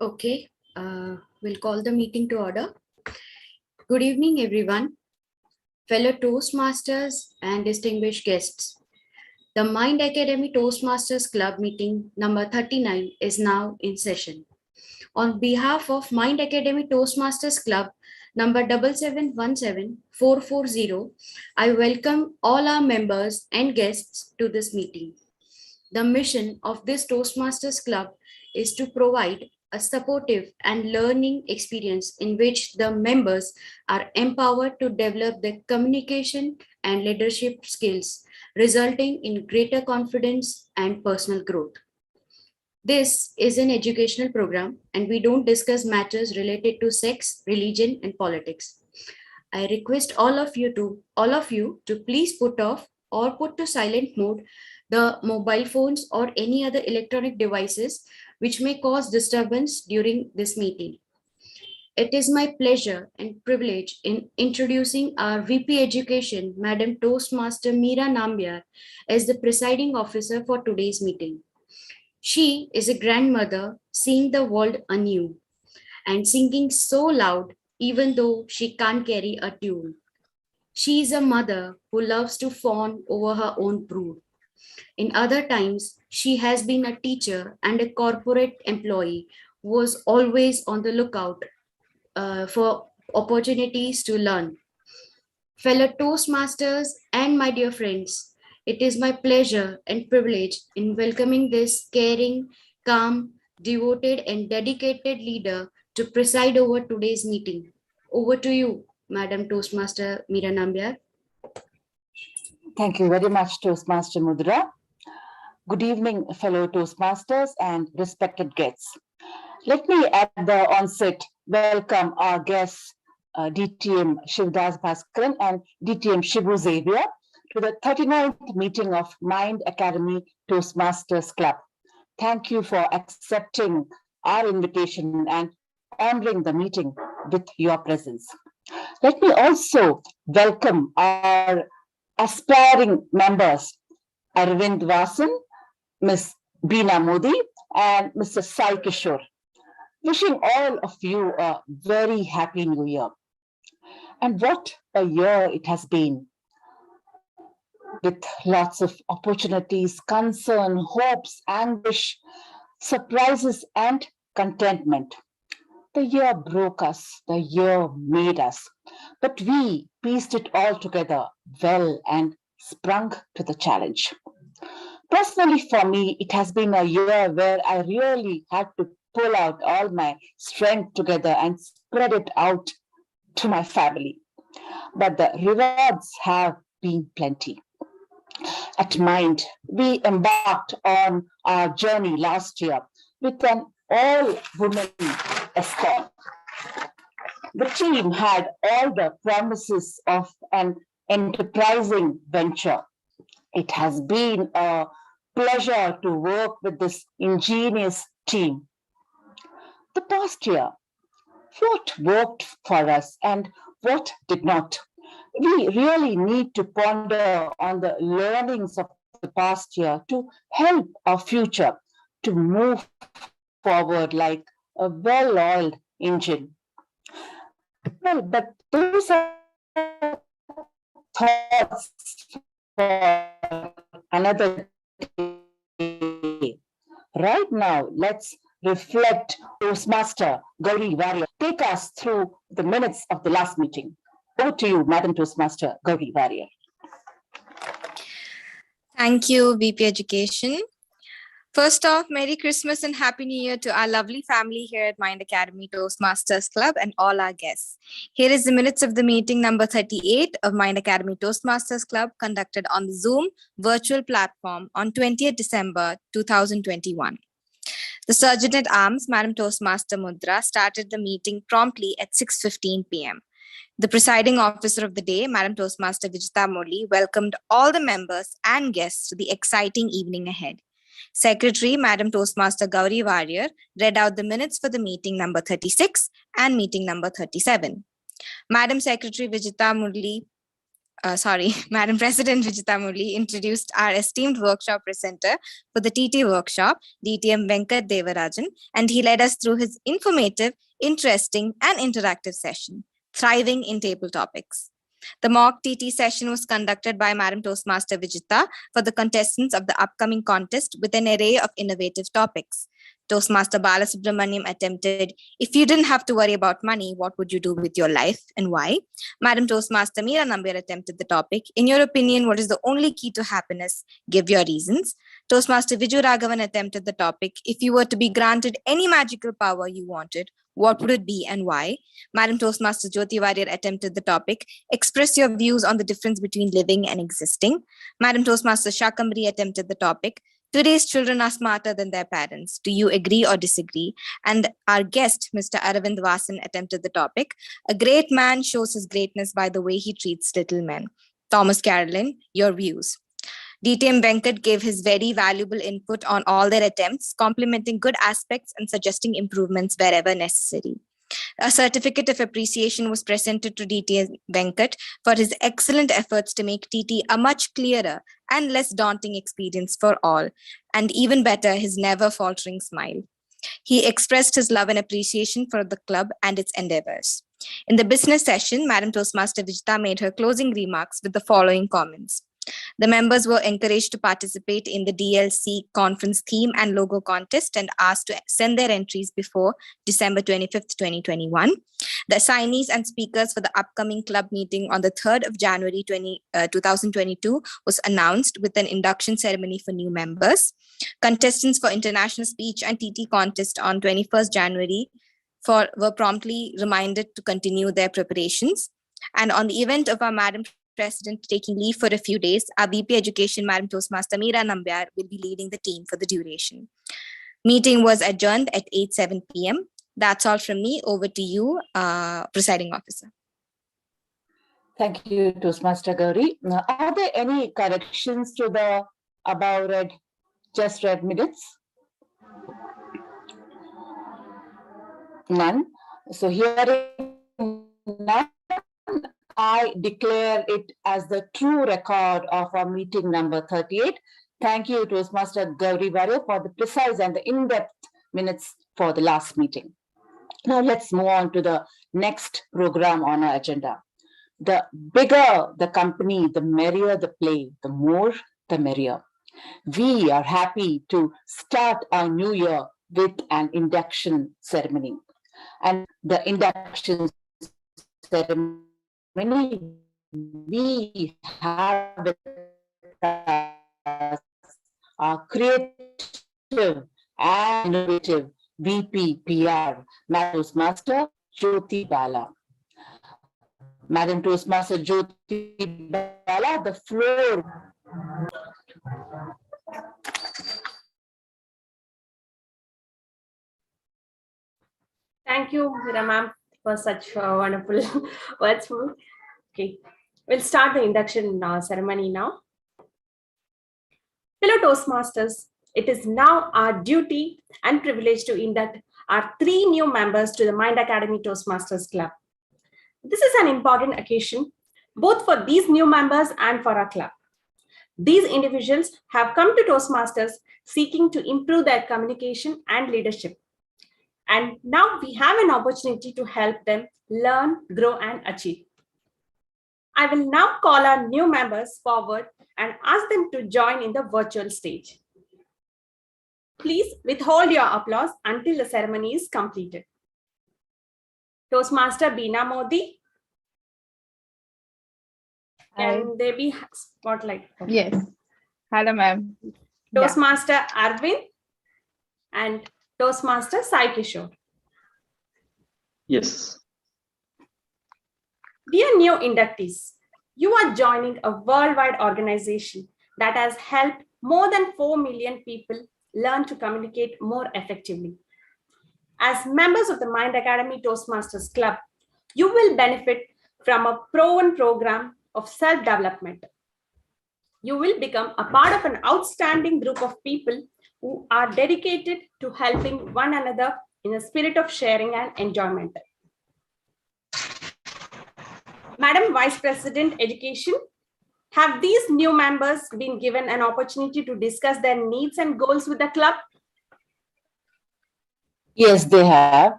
Okay, we'll call the meeting to order. Good evening, everyone, fellow Toastmasters and distinguished guests. The Mind Academy Toastmasters Club meeting number 39 is now in session. On behalf of Mind Academy Toastmasters Club number 7717440, I welcome all our members and guests to this meeting. The mission of this Toastmasters Club is to provide a supportive and learning experience in which the members are empowered to develop their communication and leadership skills, resulting in greater confidence and personal growth. This is an educational program, and we don't discuss matters related to sex, religion, and politics. I request all of you to please put off or put to silent mode the mobile phones or any other electronic devices which may cause disturbance during this meeting. It is my pleasure and privilege in introducing our VP Education, Madam Toastmaster Meera Nambiar, as the presiding officer for today's meeting. She is a grandmother seeing the world anew and singing so loud even though she can't carry a tune. She is a mother who loves to fawn over her own brood. In other times, she has been a teacher and a corporate employee who was always on the lookout for opportunities to learn. Fellow Toastmasters and my dear friends, it is my pleasure and privilege in welcoming this caring, calm, devoted, and dedicated leader to preside over today's meeting. Over to you, Madam Toastmaster Meera Nambiar. Thank you very much, Toastmaster Mudra. Good evening, fellow Toastmasters and respected guests. Let me at the onset welcome our guests, DTM Shivdas Bhaskaran and DTM Shibu Xavier, to the 39th meeting of Mind Academy Toastmasters Club. Thank you for accepting our invitation and honoring the meeting with your presence. Let me also welcome our aspiring members, Arvind Vasan, Ms. Beena Modi, and Mr. Sai Kishore. Wishing all of you a very happy new year. And what a year it has been, with lots of opportunities, concern, hopes, anguish, surprises, and contentment. The year broke us, the year made us, but we pieced it all together well and sprung to the challenge. Personally, for me, it has been a year where I really had to pull out all my strength together and spread it out to my family. But the rewards have been plenty. At Mind, we embarked on our journey last year with an all-women escort. The team had all the promises of an enterprising venture. It has been a pleasure to work with this ingenious team. The past year, what worked for us and what did not? We really need to ponder on the learnings of the past year to help our future to move forward like a well-oiled engine. Well, but those are thoughts for another day. Right now, let's reflect. Toastmaster Gauri Warrior, take us through the minutes of the last meeting. Over to you, Madam Toastmaster Gauri Warrior. Thank you, VP Education. First off, Merry Christmas and Happy New Year to our lovely family here at Mind Academy Toastmasters Club and all our guests. Here is the minutes of the meeting number 38 of Mind Academy Toastmasters Club conducted on the Zoom virtual platform on 20th December 2021. The Sergeant at Arms, Madam Toastmaster Mudra, started the meeting promptly at 6:15 p.m. The presiding officer of the day, Madam Toastmaster Vijita Murli, welcomed all the members and guests to the exciting evening ahead. Secretary, Madam Toastmaster Gauri Warrior, read out the minutes for the meeting number 36 and meeting number 37. Madam Secretary Vijita Murli Madam President Vijita Murli introduced our esteemed workshop presenter for the TT workshop, DTM Venkat Devarajan, and he led us through his informative, interesting, and interactive session, Thriving in Table Topics. The mock TT session was conducted by Madam Toastmaster Vijita for the contestants of the upcoming contest with an array of innovative topics. Toastmaster Balasubramaniam attempted, if you didn't have to worry about money, what would you do with your life and why? Madam Toastmaster Meera Nambiar attempted the topic, in your opinion, what is the only key to happiness? Give your reasons. Toastmaster Viju Raghavan attempted the topic, if you were to be granted any magical power you wanted, what would it be and why? Madam Toastmaster Jyoti Warrior attempted the topic, express your views on the difference between living and existing. Madam Toastmaster Shakambri attempted the topic, today's children are smarter than their parents. Do you agree or disagree? And our guest, Mr. Aravind Vasan, attempted the topic, a great man shows his greatness by the way he treats little men. Thomas Carolyn, your views. DTM Venkat gave his very valuable input on all their attempts, complimenting good aspects and suggesting improvements wherever necessary. A certificate of appreciation was presented to DTM Venkat for his excellent efforts to make TT a much clearer and less daunting experience for all, and even better, his never faltering smile. He expressed his love and appreciation for the club and its endeavors. In the business session, Madam Toastmaster Vijita made her closing remarks with the following comments. The members were encouraged to participate in the DLC conference theme and logo contest and asked to send their entries before December 25th, 2021. The assignees and speakers for the upcoming club meeting on the 3rd of January 2022 was announced with an induction ceremony for new members. Contestants for international speech and TT contest on 21st January were promptly reminded to continue their preparations. And on the event of our Madam President taking leave for a few days, our VP Education, Madam Toastmaster Meera Nambiar, will be leading the team for the duration. Meeting was adjourned at 8:07 p.m. That's all from me. Over to you, Presiding Officer. Thank you, Toastmaster Gauri. Are there any corrections to the above just read minutes? None. So hearing none, I declare it as the true record of our meeting number 38. Thank you, Toastmaster Gauri Warrior, for the precise and the in-depth minutes for the last meeting. Now let's move on to the next program on our agenda. The bigger the company, the merrier the play, the more the merrier. We are happy to start our new year with an induction ceremony. And the induction ceremony we have with us our creative and innovative VP PR, Madam Toastmaster Jyoti Bala. Madam Toastmaster Jyoti Bala, the floor. Thank you, Meera ma'am, for such wonderful words. Okay, we'll start the induction ceremony now. Fellow Toastmasters, it is now our duty and privilege to induct our 3 new members to the Mind Academy Toastmasters Club. This is an important occasion, both for these new members and for our club. These individuals have come to Toastmasters seeking to improve their communication and leadership. And now we have an opportunity to help them learn, grow, and achieve. I will now call our new members forward and ask them to join in the virtual stage. Please withhold your applause until the ceremony is completed. Toastmaster Beena Modi. Can they be spotlight? Okay. Yes. Hello, ma'am. Toastmaster Arvind and Toastmaster Sai Kishore. Yes. Dear new inductees, you are joining a worldwide organization that has helped more than 4 million people learn to communicate more effectively. As members of the Mind Academy Toastmasters Club, you will benefit from a proven program of self-development. You will become a part of an outstanding group of people who are dedicated to helping one another in a spirit of sharing and enjoyment. Madam Vice President Education, have these new members been given an opportunity to discuss their needs and goals with the club? Yes, they have.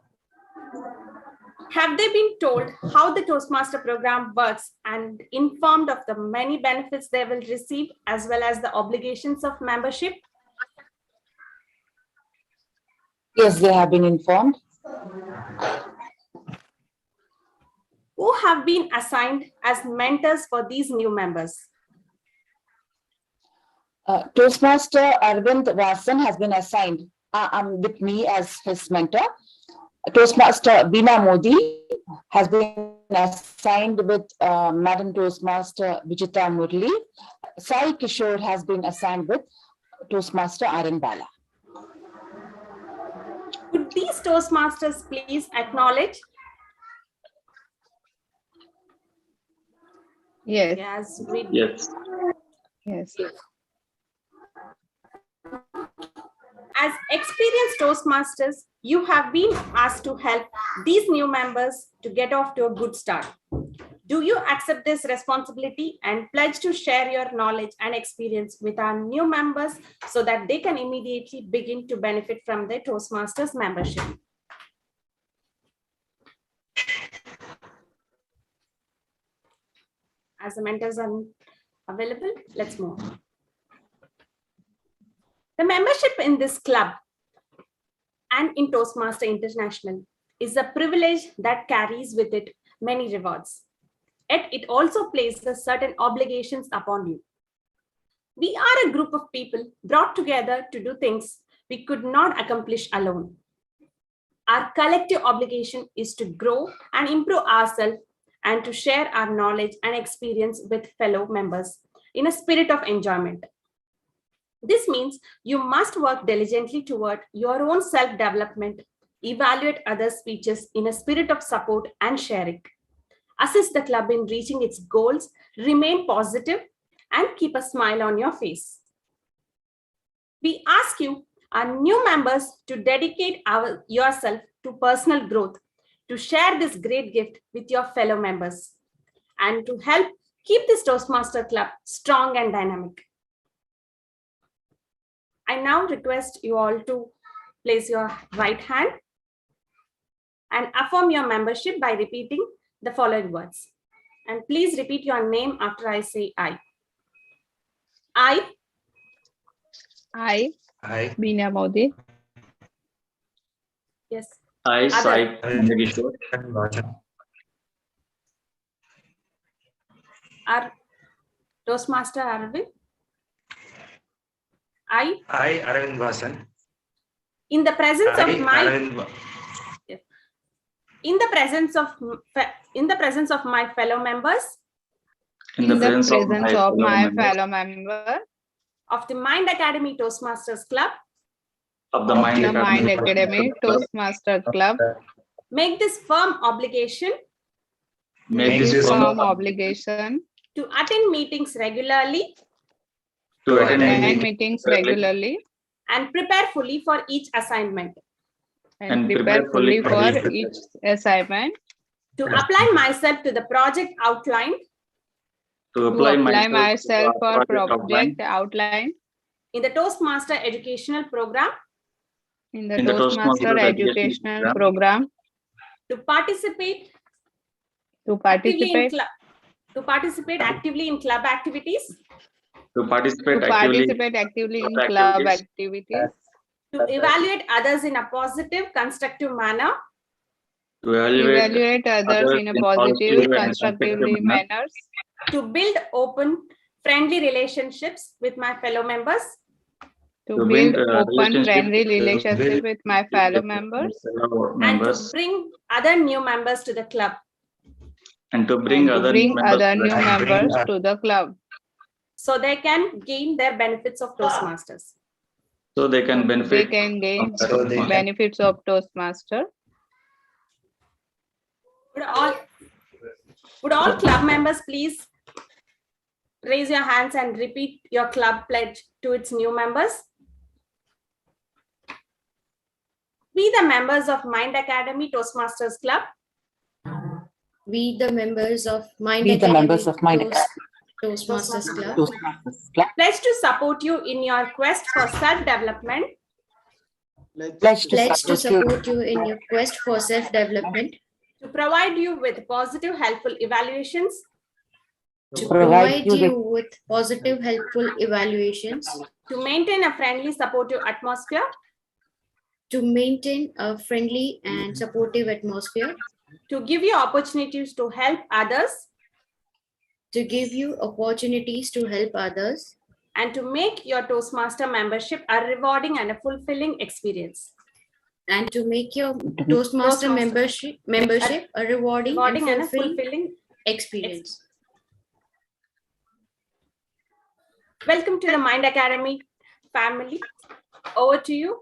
Have they been told how the Toastmaster program works and informed of the many benefits they will receive as well as the obligations of membership? Yes, they have been informed. Who have been assigned as mentors for these new members? Toastmaster Arvind Vasan has been assigned with me as his mentor. Toastmaster Beena Modi has been assigned with Madam Toastmaster Vijita Murli. Sai Kishore has been assigned with Toastmaster Arun Bala. Could these Toastmasters please acknowledge? Yes. Yes, we Yes. Yes. As experienced Toastmasters, you have been asked to help these new members to get off to a good start. Do you accept this responsibility and pledge to share your knowledge and experience with our new members so that they can immediately begin to benefit from the Toastmasters membership? As the mentors are available, let's move on. The membership in this club and in Toastmaster International is a privilege that carries with it many rewards. Yet it also places certain obligations upon you. We are a group of people brought together to do things we could not accomplish alone. Our collective obligation is to grow and improve ourselves and to share our knowledge and experience with fellow members in a spirit of enjoyment. This means you must work diligently toward your own self-development, evaluate others' speeches in a spirit of support and sharing, assist the club in reaching its goals, remain positive, and keep a smile on your face. We ask you, our new members, to dedicate yourself to personal growth, to share this great gift with your fellow members, and to help keep this Toastmaster Club strong and dynamic. I now request you all to place your right hand and affirm your membership by repeating the following words. And please repeat your name after I say I. I, Beena Modi, Yes. I, Other. Sai Kishore, Our Toastmaster Arvind. I, Arvind Vasan. in the presence of my Arvind in the presence of my fellow members in the presence of my fellow member of the Mind Academy Toastmasters Club, of the Mind the Mind Academy Academy Toastmaster Club, make this firm obligation make this firm firm obligation to attend meetings regularly to attend and meetings meetings regularly and prepare fully for each assignment, and prepare fully for each assignment, to apply myself to the project outlined to to apply myself for outline project outline in the Toastmaster educational program, in the in the Toastmaster Toastmaster educational program, to participate to participate actively in club activities, to participate actively in club activities, to evaluate others in a positive, constructive manner, to evaluate others in a positive, and constructively manners, to build open, friendly relationships with my fellow members, to to build build open, friendly relationship relationship with my fellow members, and to bring other new members to the club. and to and bring to other bring new members other to the new club. members to the club, So they can gain their benefits of Toastmasters. so they can they benefit can gain from Toastmaster. benefits of Toastmaster. Would all club members please raise your hands and repeat your club pledge to its new members? We, the members of Mind Academy Toastmasters Club, We, the members of Mind We, the Academy members of Mind Toastmasters Club, Toastmasters Club, Pledge to support you in your quest for self-development, pledge pledge to to support support you in your quest for self-development, to provide you with positive, helpful evaluations, to provide provide you you with positive, helpful evaluations, to maintain a friendly, supportive atmosphere, to maintain a friendly and supportive atmosphere, to give you opportunities to help others, to give you opportunities to help others, and to make your Toastmaster membership a rewarding and a fulfilling experience. and to make your Toastmaster membership a rewarding and Rewarding and a fulfilling fulfilling experience. Welcome to the Mind Academy family. Over to you,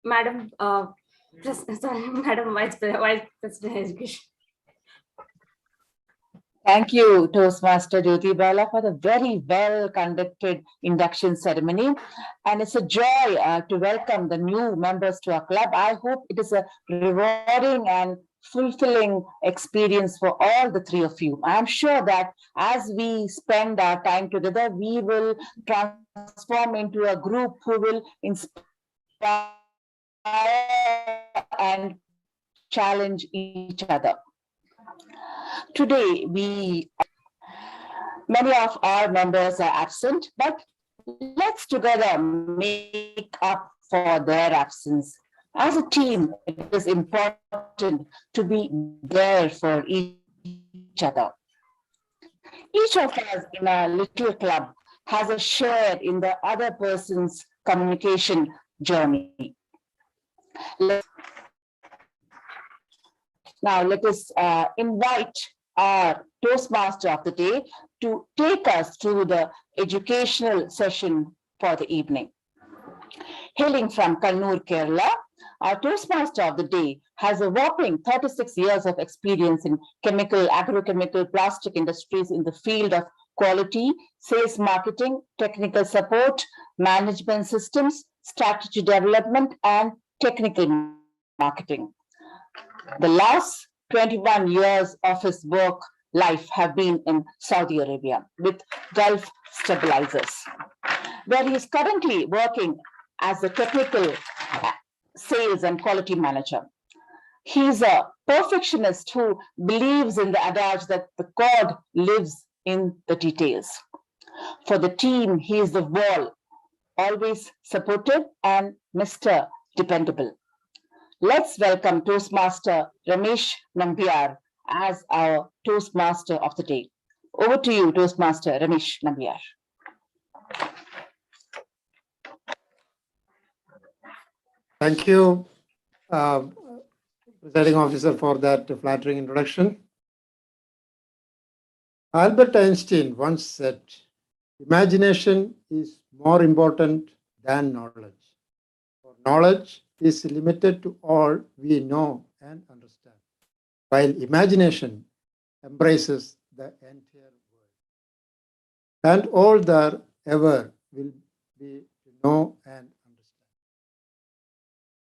Madam Madam Vice President Education. Thank you, Toastmaster Jyoti Bala, for the very well conducted induction ceremony. And it's a joy to welcome the new members to our club. I hope it is a rewarding and fulfilling experience for all the three of you. I'm sure that as we spend our time together, we will transform into a group who will inspire and challenge each other. Today, many of our members are absent, but let's together make up for their absence. As a team, it is important to be there for each other. Each of us in our little club has a share in the other person's communication journey. Now, let us invite our Toastmaster of the day to take us through the educational session for the evening. Hailing from Kannur, Kerala, our Toastmaster of the day has a whopping 36 years of experience in chemical, agrochemical, plastic industries in the field of quality, sales marketing, technical support, management systems, strategy development, and technical marketing. The last 21 years of his work life have been in Saudi Arabia with Gulf Stabilizers, where he is currently working as a technical sales and quality manager. He is a perfectionist who believes in the adage that the God lives in the details. For the team, he is the wall, always supportive and Mr. Dependable. Let's welcome Toastmaster Ramesh Nambiar as our Toastmaster of the day. Over to you, Toastmaster Ramesh Nambiar. Thank you, Presiding Officer, for that flattering introduction. Albert Einstein once said, imagination is more important than knowledge. For knowledge is limited to all we know and understand, while imagination embraces the entire world and all there ever will be to know and understand.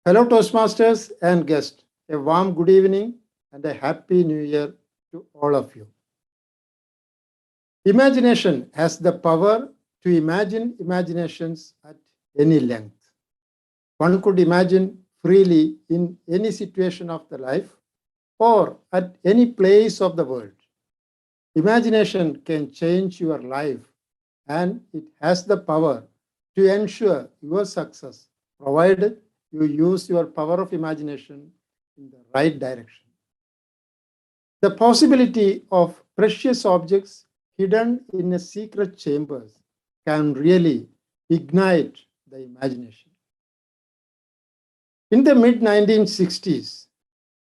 Fellow Toastmasters and guests, a warm good evening and a happy new year to all of you. Imagination has the power to imagine imaginations at any length. One could imagine freely in any situation of the life or at any place of the world. Imagination can change your life and it has the power to ensure your success, provided you use your power of imagination in the right direction. The possibility of precious objects hidden in a secret chambers can really ignite the imagination. In the mid-1960s,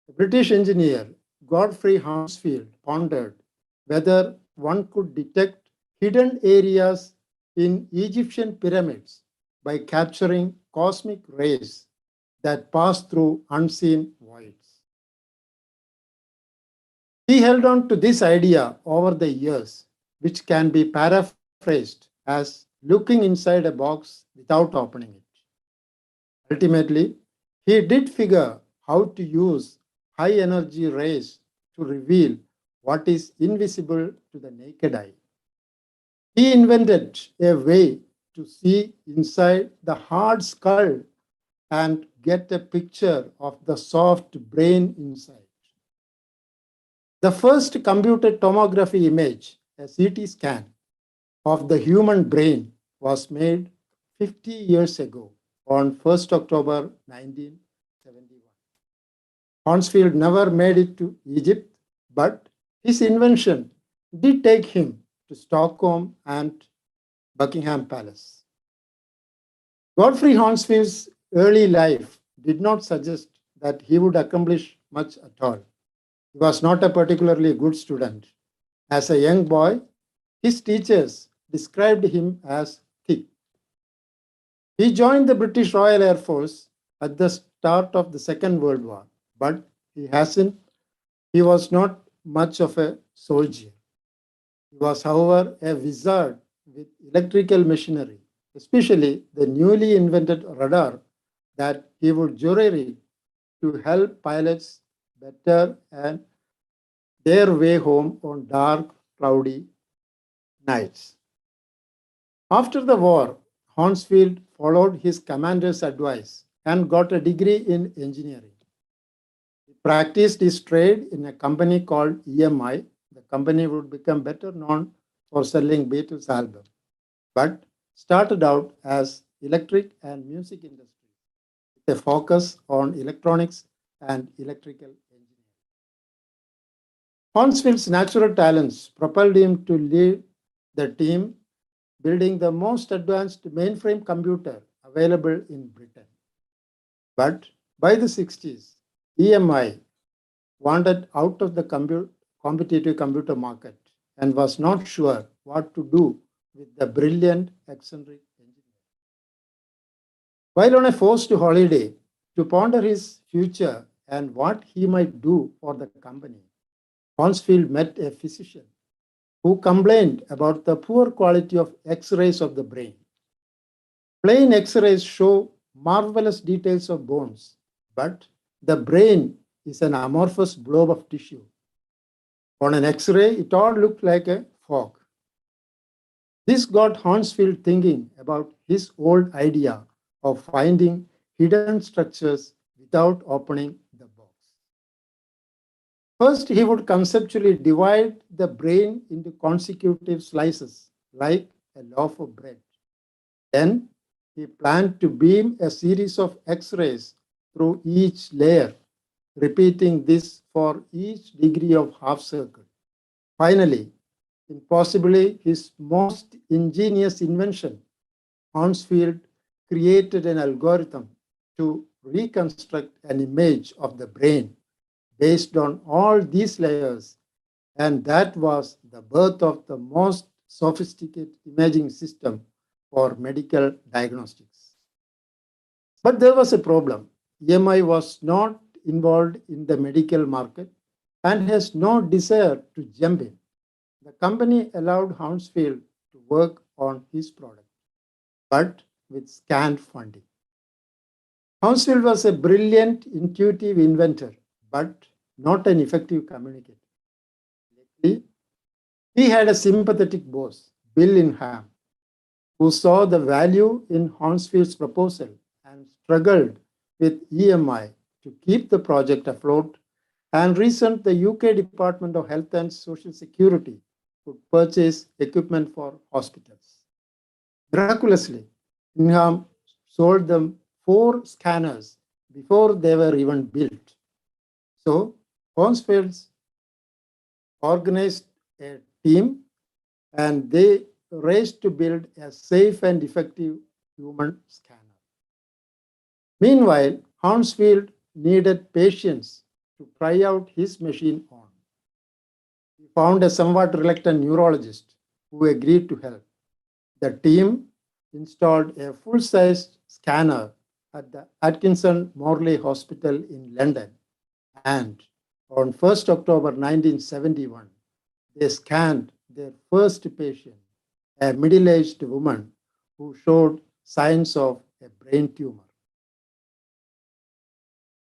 the British engineer Godfrey Hounsfield pondered whether one could detect hidden areas in Egyptian pyramids by capturing cosmic rays that pass through unseen voids. He held on to this idea over the years, which can be paraphrased as looking inside a box without opening it. Ultimately, he did figure how to use high energy rays to reveal what is invisible to the naked eye. He invented a way to see inside the hard skull and get a picture of the soft brain inside. The first computed tomography image, a CT scan of the human brain, was made 50 years ago on 1st October 1971. Hounsfield never made it to Egypt, but his invention did take him to Stockholm and Buckingham Palace. Godfrey Hounsfield's early life did not suggest that he would accomplish much at all. He was not a particularly good student. As a young boy, his teachers described him as thick. He joined the British Royal Air Force at the start of the Second World War, but he was not much of a soldier. He was, however, a wizard with electrical machinery, especially the newly invented radar that he would jury to help pilots better and their way home on dark, cloudy nights. After the war, Hounsfield followed his commander's advice and got a degree in engineering. He practiced his trade in a company called EMI. The company would become better known for selling Beatles albums, but started out as electric and music industry with a focus on electronics and electrical engineering. Hounsfield's natural talents propelled him to lead the team building the most advanced mainframe computer available in Britain. But by the 60s, EMI wandered out of the competitive computer market and was not sure what to do with the brilliant, eccentric engineer. While on a forced holiday to ponder his future and what he might do for the company, Hounsfield met a physician who complained about the poor quality of X-rays of the brain. Plain X-rays show marvelous details of bones, but the brain is an amorphous blob of tissue. On an X-ray, it all looked like a fog. This got Hounsfield thinking about his old idea of finding hidden structures without opening the box. First, he would conceptually divide the brain into consecutive slices, like a loaf of bread. Then, he planned to beam a series of X-rays through each layer, repeating this for each degree of half circle. Finally, in possibly his most ingenious invention, Hounsfield created an algorithm to reconstruct an image of the brain based on all these layers, and that was the birth of the most sophisticated imaging system for medical diagnostics. But there was a problem. EMI was not involved in the medical market and has no desire to jump in. The company allowed Hounsfield to work on his product, but with scant funding. Hounsfield was a brilliant, intuitive inventor, but not an effective communicator. He had a sympathetic boss, Bill Ingham, who saw the value in Hounsfield's proposal and struggled with EMI to keep the project afloat, and reasoned the UK Department of Health and Social Security could purchase equipment for hospitals. Miraculously, Ingham sold them 4 scanners before they were even built. So, Hounsfield organized a team and they raced to build a safe and effective human scanner. Meanwhile, Hounsfield needed patience to try out his machine on. He found a somewhat reluctant neurologist who agreed to help. The team installed a full-sized scanner at the Atkinson Morley Hospital in London, and on 1st October 1971, they scanned their first patient, a middle-aged woman who showed signs of a brain tumor.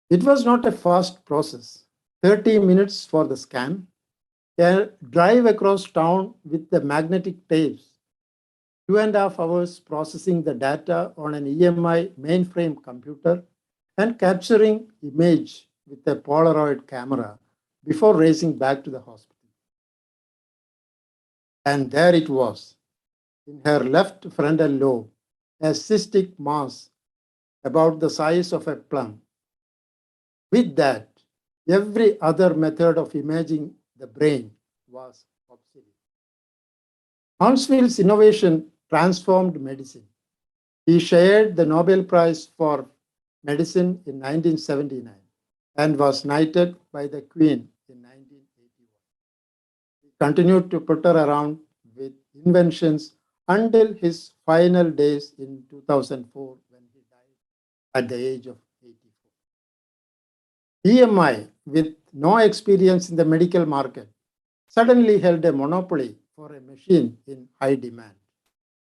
It was not a fast process. 30 minutes for the scan, a drive across town with the magnetic tapes, 2.5 hours processing the data on an EMI mainframe computer, and capturing image with a Polaroid camera before racing back to the hospital. And there it was, in her left frontal lobe, a cystic mass about the size of a plum. With that, every other method of imaging the brain was obsolete. Hounsfield's innovation transformed medicine. He shared the Nobel Prize for Medicine in 1979 and was knighted by the Queen in 1981. He continued to putter around with inventions until his final days in 2004 when he died at the age of 84. EMI, with no experience in the medical market, suddenly held a monopoly for a machine in high demand.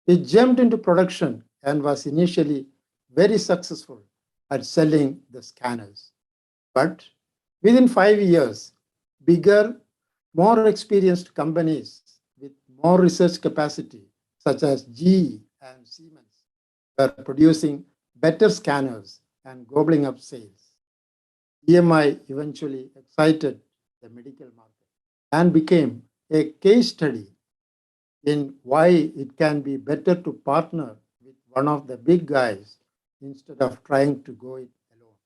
It jumped into production and was initially very successful at selling the scanners. But within 5 years, bigger, more experienced companies with more research capacity, such as GE and Siemens, were producing better scanners and gobbling up sales. EMI eventually excited the medical market and became a case study in why it can be better to partner with one of the big guys instead of trying to go it alone.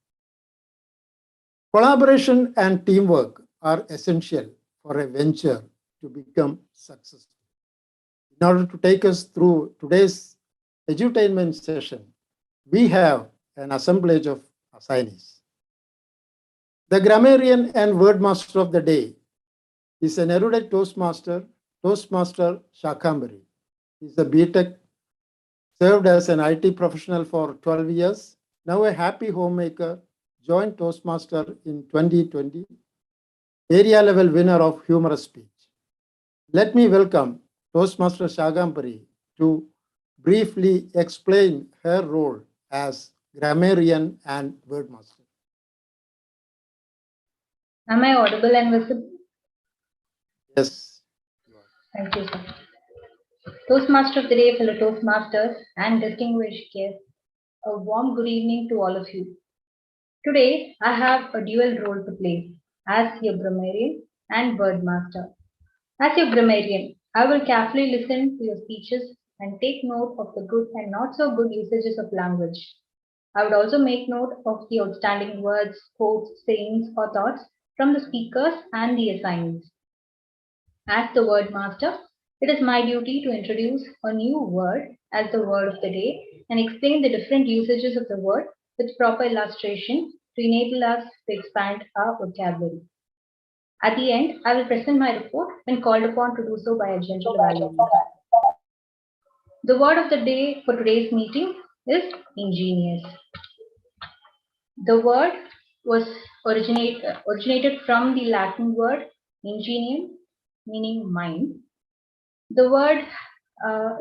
Collaboration and teamwork are essential for a venture to become successful. In order to take us through today's edutainment session, we have an assemblage of assignees. The grammarian and wordmaster of the day is an erudite Toastmaster Shakambari. He's a BTech, served as an IT professional for 12 years, now a happy homemaker, joined Toastmaster in 2020, area level winner of humorous speech. Let me welcome Toastmaster Shakambari to briefly explain her role as grammarian and wordmaster. Am I audible and visible? Yes. Thank you, sir. Toastmaster of the day, fellow Toastmasters, and distinguished guests, a warm good evening to all of you. Today, I have a dual role to play as your grammarian and wordmaster. As your grammarian, I will carefully listen to your speeches and take note of the good and not so good usages of language. I would also make note of the outstanding words, quotes, sayings, or thoughts from the speakers and the assignees. As the word master, it is my duty to introduce a new word as the word of the day and explain the different usages of the word with proper illustration to enable us to expand our vocabulary. At the end, I will present my report when called upon to do so by a gentle evaluator. The word of the day for today's meeting is ingenious. The word was originated from the Latin word ingenium, meaning mind. The word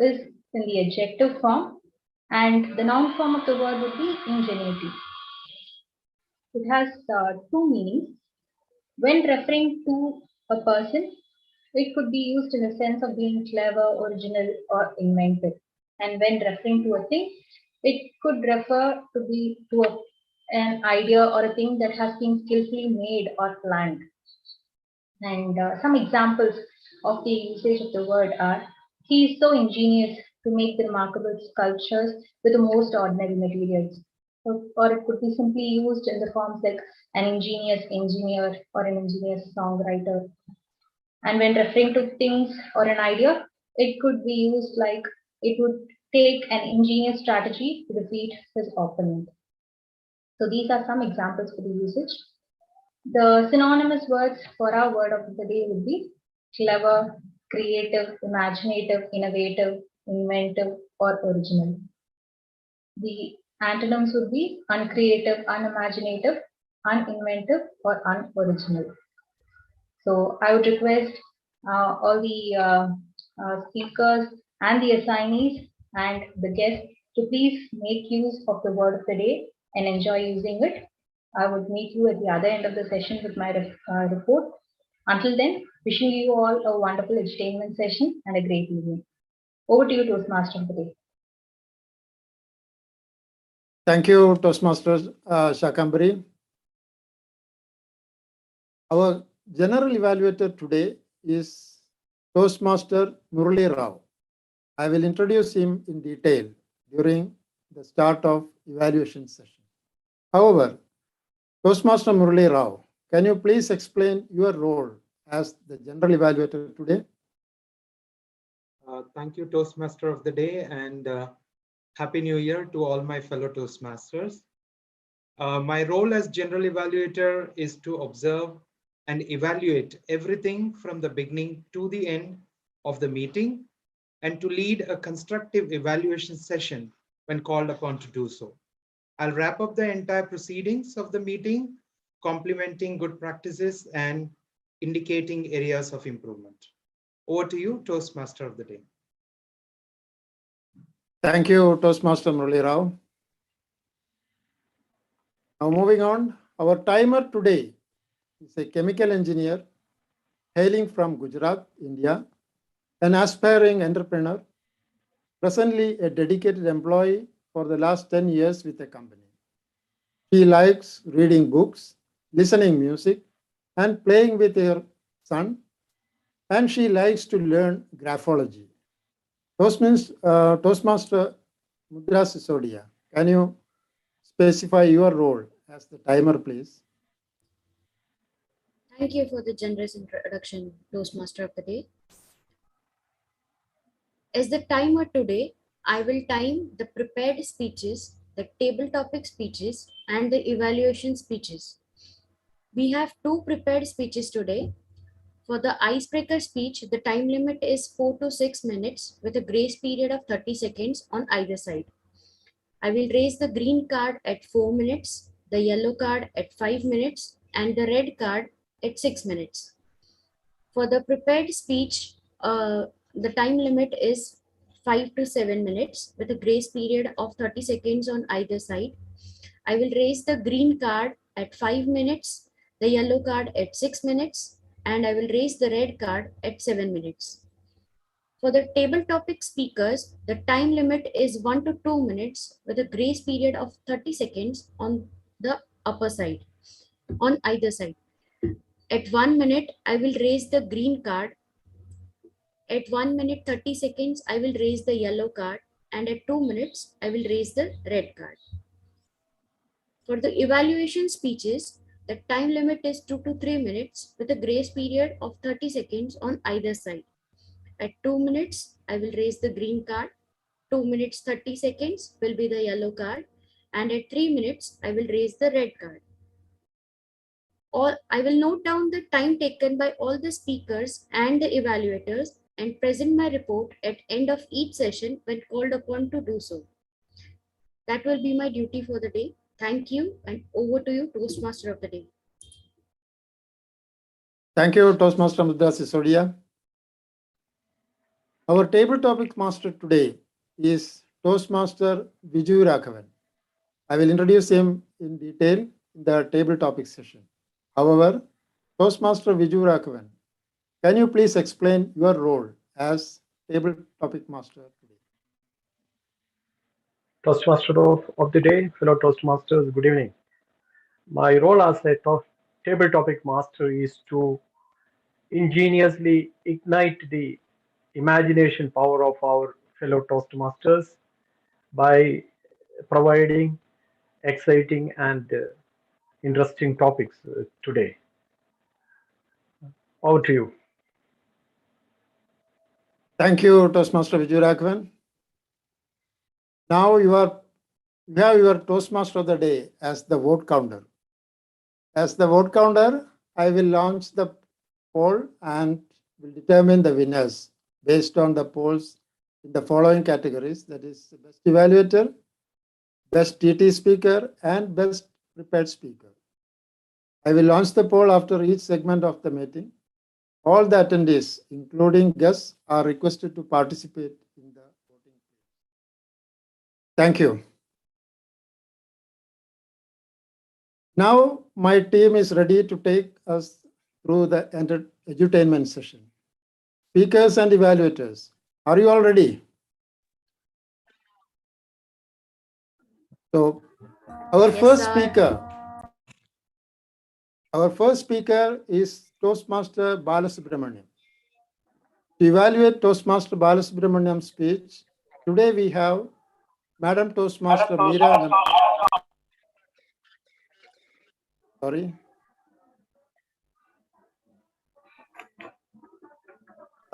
is in the adjective form, and the noun form of the word would be ingenuity. It has two meanings. When referring to a person, it could be used in the sense of being clever, original, or inventive. And when referring to a thing, it could refer to an idea or a thing that has been skillfully made or planned. And some examples of the usage of the word are: he is so ingenious to make the remarkable sculptures with the most ordinary materials. Or it could be simply used in the forms like an ingenious engineer or an ingenious songwriter. And when referring to things or an idea, it could be used like it would take an ingenious strategy to defeat his opponent. So these are some examples for the usage. The synonymous words for our word of the day would be clever, creative, imaginative, innovative, inventive, or original. The antonyms would be uncreative, unimaginative, uninventive, or unoriginal. So I would request all the speakers and the assignees and the guests to please make use of the word of the day and enjoy using it. I would meet you at the other end of the session with my report. Until then, wishing you all a wonderful entertainment session and a great evening. Over to you, Toastmaster of the day. Thank you, Toastmasters Shakambari. Our general evaluator today is Toastmaster Murali Rao. I will introduce him in detail during the start of evaluation session. However, Toastmaster Murali Rao, can you please explain your role as the general evaluator today? Thank you, Toastmaster of the day, and Happy New Year to all my fellow Toastmasters. My role as general evaluator is to observe and evaluate everything from the beginning to the end of the meeting and to lead a constructive evaluation session when called upon to do so. I'll wrap up the entire proceedings of the meeting, complementing good practices and indicating areas of improvement. Over to you, Toastmaster of the day. Thank you, Toastmaster Murali Rao. Now moving on, our timer today is a chemical engineer hailing from Gujarat, India, an aspiring entrepreneur, presently a dedicated employee for the last 10 years with the company. She likes reading books, listening music, and playing with her son, and she likes to learn graphology. Toastmaster Mudra Sisodia, can you specify your role as the timer, please? Thank you for the generous introduction, Toastmaster of the day. As the timer today, I will time the prepared speeches, the table topic speeches, and the evaluation speeches. We have 2 prepared speeches today. For the icebreaker speech, the time limit is 4 to 6 minutes with a grace period of 30 seconds on either side. I will raise the green card at 4 minutes, the yellow card at 5 minutes, and the red card at 6 minutes. For the prepared speech, the time limit is 5 to 7 minutes with a grace period of 30 seconds on either side. I will raise the green card at 5 minutes, the yellow card at 6 minutes, and I will raise the red card at 7 minutes. For the table topic speakers, the time limit is 1 to 2 minutes with a grace period of 30 seconds on the upper side, on either side. At 1 minute, I will raise the green card. At 1 minute 30 seconds, I will raise the yellow card, and at 2 minutes, I will raise the red card. For the evaluation speeches, the time limit is 2 to 3 minutes with a grace period of 30 seconds on either side. At 2 minutes, I will raise the green card. 2 minutes 30 seconds will be the yellow card, and at 3 minutes, I will raise the red card. I will note down the time taken by all the speakers and the evaluators and present my report at end of each session when called upon to do so. That will be my duty for the day. Thank you, and over to you, Toastmaster of the day. Thank you, Toastmaster Mudra Sisodia. Our table topic master today is Toastmaster Viju Raghavan. I will introduce him in detail in the table topic session. However, Toastmaster Viju Raghavan, can you please explain your role as table topic master today? Toastmaster of the day, fellow Toastmasters, good evening. My role as a table topic master is to ingeniously ignite the imagination power of our fellow Toastmasters by providing exciting and interesting topics today. Over to you. Thank you, Toastmaster Viju Raghavan. Now you have your Toastmaster of the day as the vote counter. As the vote counter, I will launch the poll and will determine the winners based on the polls in the following categories, that is best evaluator, best TT speaker, and best prepared speaker. I will launch the poll after each segment of the meeting. All the attendees, including guests, are requested to participate in the voting. Thank you. Now my team is ready to take us through the edutainment session. Speakers and evaluators, are you all ready? So our Yes, first sir. speaker is Toastmaster Balasubramaniam. To evaluate Toastmaster Balasubramaniam's speech, today we have Madam Toastmaster Meera. Sorry.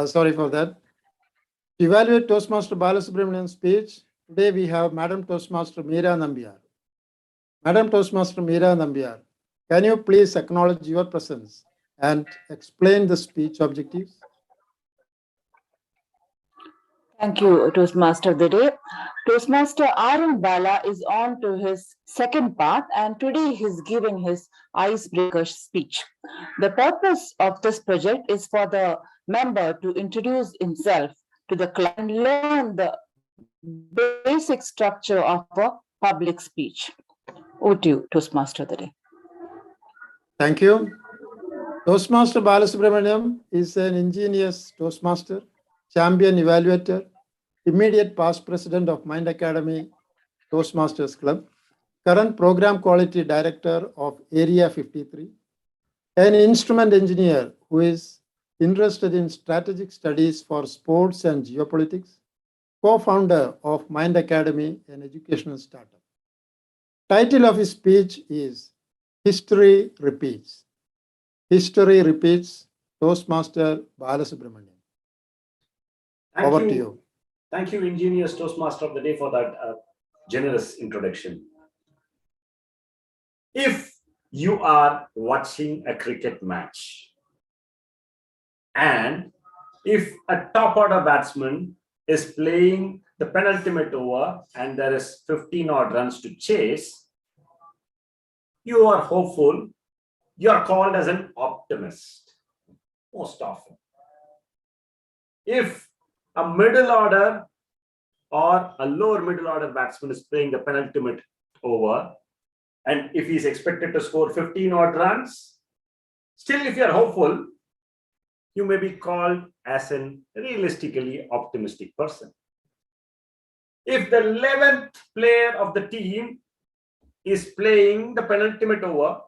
Sorry for that. To evaluate Toastmaster Balasubramaniam's speech, today we have Madam Toastmaster Meera Nambiar. Madam Toastmaster Meera Nambiar, can you please acknowledge your presence and explain the speech objectives? Thank you, Toastmaster of the day. Toastmaster Arun Bala is on to his second part, and today he's giving his icebreaker speech. The purpose of this project is for the member to introduce himself to the client and learn the basic structure of a public speech. Over to you, Toastmaster of the day. Thank you. Toastmaster Balasubramaniam is an ingenious Toastmaster, champion evaluator, immediate past president of Mind Academy Toastmasters Club, current program quality director of Area 53, an instrument engineer who is interested in strategic studies for sports and geopolitics, co-founder of Mind Academy, an educational startup. Title of his speech is History Repeats. History Repeats, Toastmaster Balasubramaniam. Over to you. Thank you, ingenious Toastmaster of the day, for that generous introduction. If you are watching a cricket match and if a top order batsman is playing the penultimate over and there is 15 odd runs to chase, you are hopeful, you are called as an optimist most often. If a middle order or a lower middle order batsman is playing the penultimate over, and if he's expected to score 15 odd runs, still if you're hopeful, you may be called as an realistically optimistic person. If the 11th player of the team is playing the penultimate over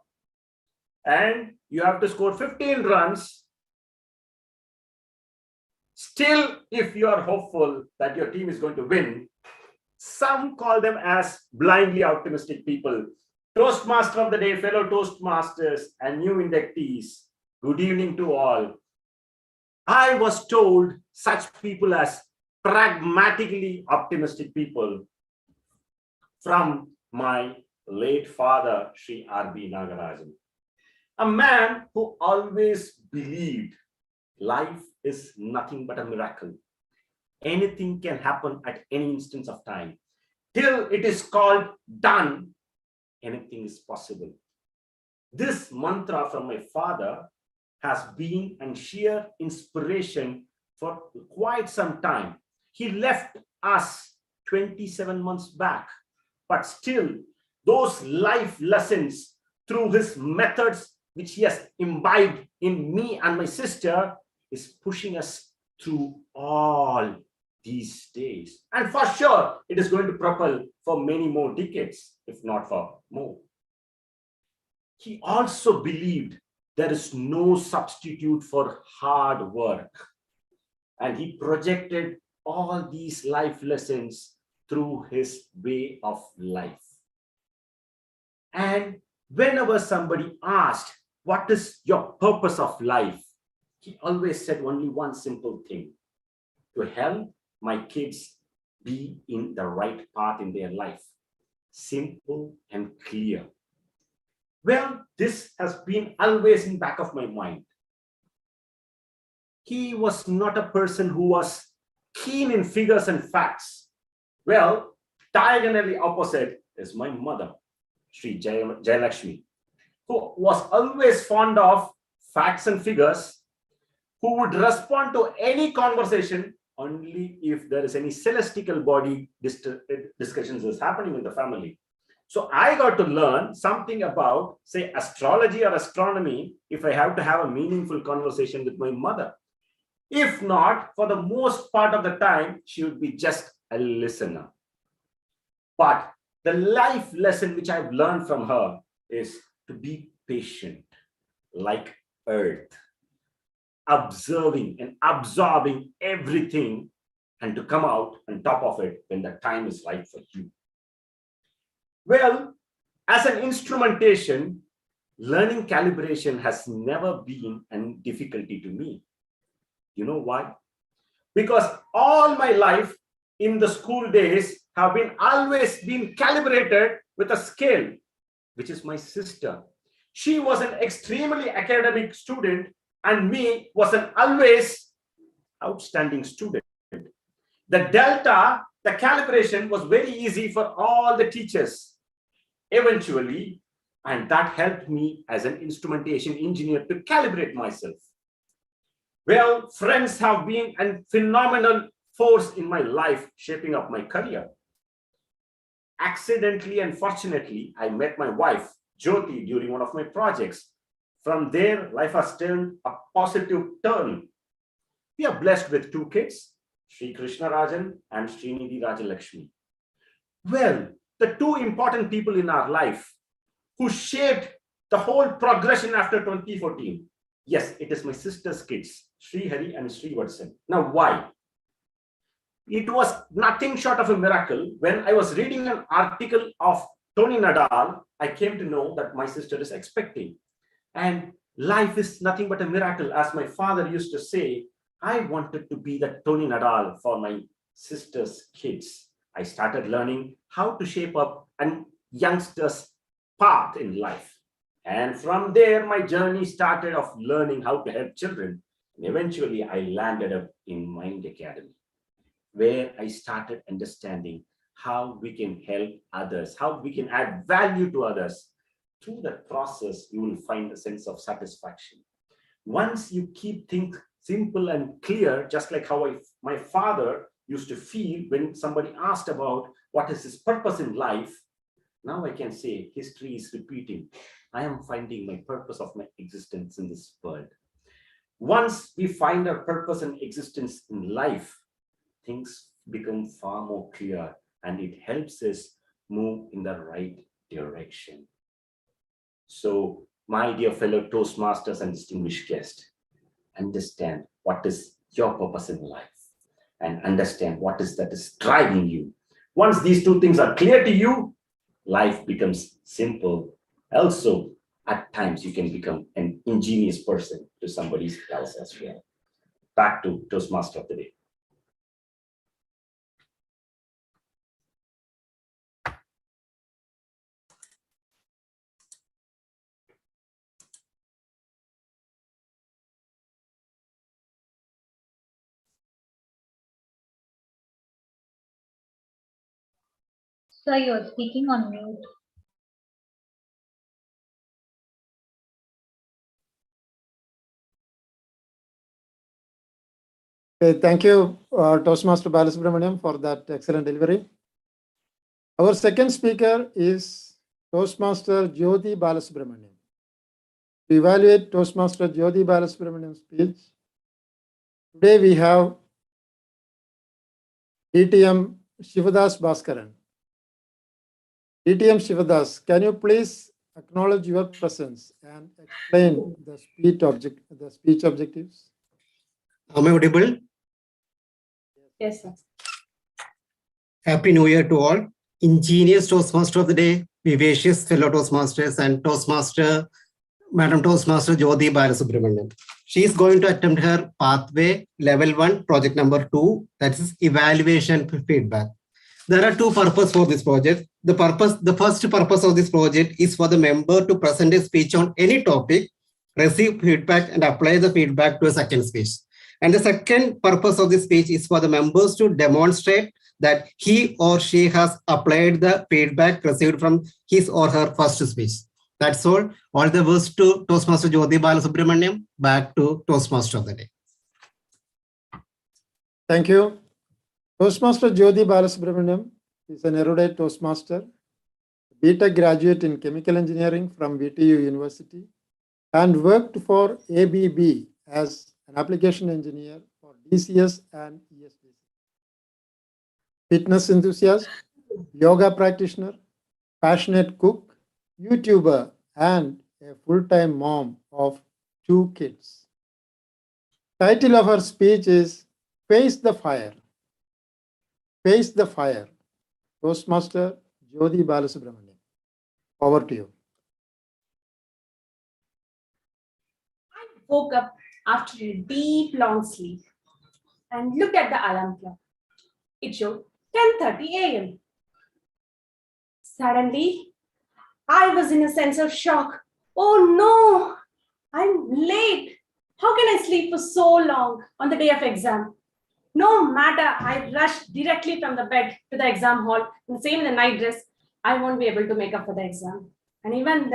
and you have to score 15 runs, still, if you are hopeful that your team is going to win, some call them as blindly optimistic people. Toastmaster of the day, fellow Toastmasters and new inductees, good evening to all. I was told such people as pragmatically optimistic people from my late father, Sri R.B. Nagarajan, a man who always believed life is nothing but a miracle. Anything can happen at any instance of time. Till it is called done, anything is possible. This mantra from my father has been a sheer inspiration for quite some time. He left us 27 months back, but still those life lessons through his methods, which he has imbibed in me and my sister, is pushing us through all these days. And for sure, it is going to propel for many more decades, if not for more. He also believed there is no substitute for hard work. And he projected all these life lessons through his way of life. And whenever somebody asked, what is your purpose of life? He always said only one simple thing: to help my kids be in the right path in their life. Simple and clear. Well, this has been always in the back of my mind. He was not a person who was keen in figures and facts. Well, diagonally opposite is my mother, Sri Jayalakshmi, who was always fond of facts and figures, who would respond to any conversation only if there is any celestial body discussions is happening in the family. So I got to learn something about, say, astrology or astronomy if I have to have a meaningful conversation with my mother. If not, for the most part of the time, she would be just a listener. But the life lesson which I've learned from her is to be patient, like earth, observing and absorbing everything, and to come out on top of it when the time is right for you. Well, as an instrumentation, learning calibration has never been a difficulty to me. You know why? Because all my life in the school days have been always been calibrated with a scale, which is my sister. She was an extremely academic student and me was an always outstanding student. The delta, the calibration was very easy for all the teachers eventually, and that helped me as an instrumentation engineer to calibrate myself. Well, friends have been a phenomenal force in my life, shaping up my career. Accidentally and fortunately, I met my wife, Jyoti, during one of my projects. From there, life has turned a positive turn. We are blessed with 2 kids, Sri Krishna Rajan and Srinidhi Rajalakshmi. Well, the 2 important people in our life who shaped the whole progression after 2014. Yes, it is my sister's kids, Sri Hari and Sri Vatsan. Now, why? It was nothing short of a miracle. When I was reading an article of Tony Nadal, I came to know that my sister is expecting. And life is nothing but a miracle. As my father used to say, I wanted to be the Tony Nadal for my sister's kids. I started learning how to shape up a youngster's path in life. And from there, my journey started of learning how to help children. And eventually, I landed up in Mind Academy, where I started understanding how we can help others, how we can add value to others. Through that process, you will find a sense of satisfaction. Once you keep things simple and clear, just like how my father used to feel when somebody asked about what is his purpose in life, now I can say history is repeating. I am finding my purpose of my existence in this world. Once we find our purpose and existence in life, things become far more clear and it helps us move in the right direction. So, my dear fellow Toastmasters and distinguished guests, understand what is your purpose in life and understand what is that is driving you. Once these 2 things are clear to you, life becomes simple. Also, at times you can become an ingenious person to somebody else as well. Back to Toastmaster of the Day. Sir, you're speaking on mute. Okay, thank you, Toastmaster Balasubramaniam, for that excellent delivery. Our second speaker is Toastmaster Jyoti Balasubramaniam. To evaluate Toastmaster Jyoti Balasubramaniam's speech, today we have DTM Shivadas Bhaskaran. DTM Shivadas, can you please acknowledge your presence and explain the speech objectives? Am I audible? Yes, sir. Happy New Year to all. Ingenious Toastmaster of the Day, vivacious fellow Toastmasters and Toastmaster, Madam Toastmaster Jyoti Balasubramaniam. She is going to attempt her pathway level 1, project number 2, that is evaluation feedback. There are 2 purposes for this project. The first purpose of this project is for the member to present a speech on any topic, receive feedback and apply the feedback to a second speech. And the second purpose of this speech is for the members to demonstrate that he or she has applied the feedback received from his or her first speech. That's all. All the best to Toastmaster Jyoti Balasubramaniam. Back to Toastmaster of the Day. Thank you. Toastmaster Jyoti Balasubramaniam is an erudite Toastmaster BTech graduate in chemical engineering from VTU University, and worked for ABB as an application engineer for DCS and ESDC. Fitness enthusiast, yoga practitioner, passionate cook, YouTuber, and a full-time mom of 2 kids. Title of her speech is Face the Fire. Face the Fire. Toastmaster Jyoti Balasubramanian. Over to you. I woke up after a deep, long sleep and looked at the alarm clock. It showed 10:30 a.m. Suddenly, I was in a sense of shock. Oh no, I'm late. How can I sleep for so long on the day of exam? No matter, I rushed directly from the bed to the exam hall, and same in the night dress, I won't be able to make up for the exam. And even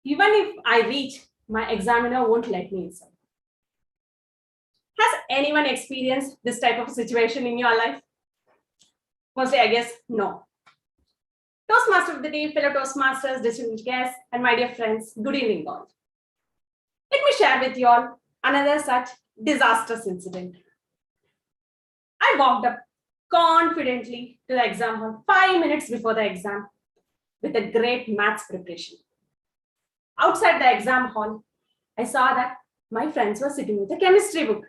if I reach, my examiner won't let me inside. Has anyone experienced this type of situation in your life? Mostly, I guess, no. Toastmaster of the day, fellow Toastmasters, distinguished guests, and my dear friends, good evening all. Let me share with you all another such disastrous incident. I walked up confidently to the exam hall 5 minutes before the exam with a great maths preparation. Outside the exam hall, I saw that my friends were sitting with a chemistry book.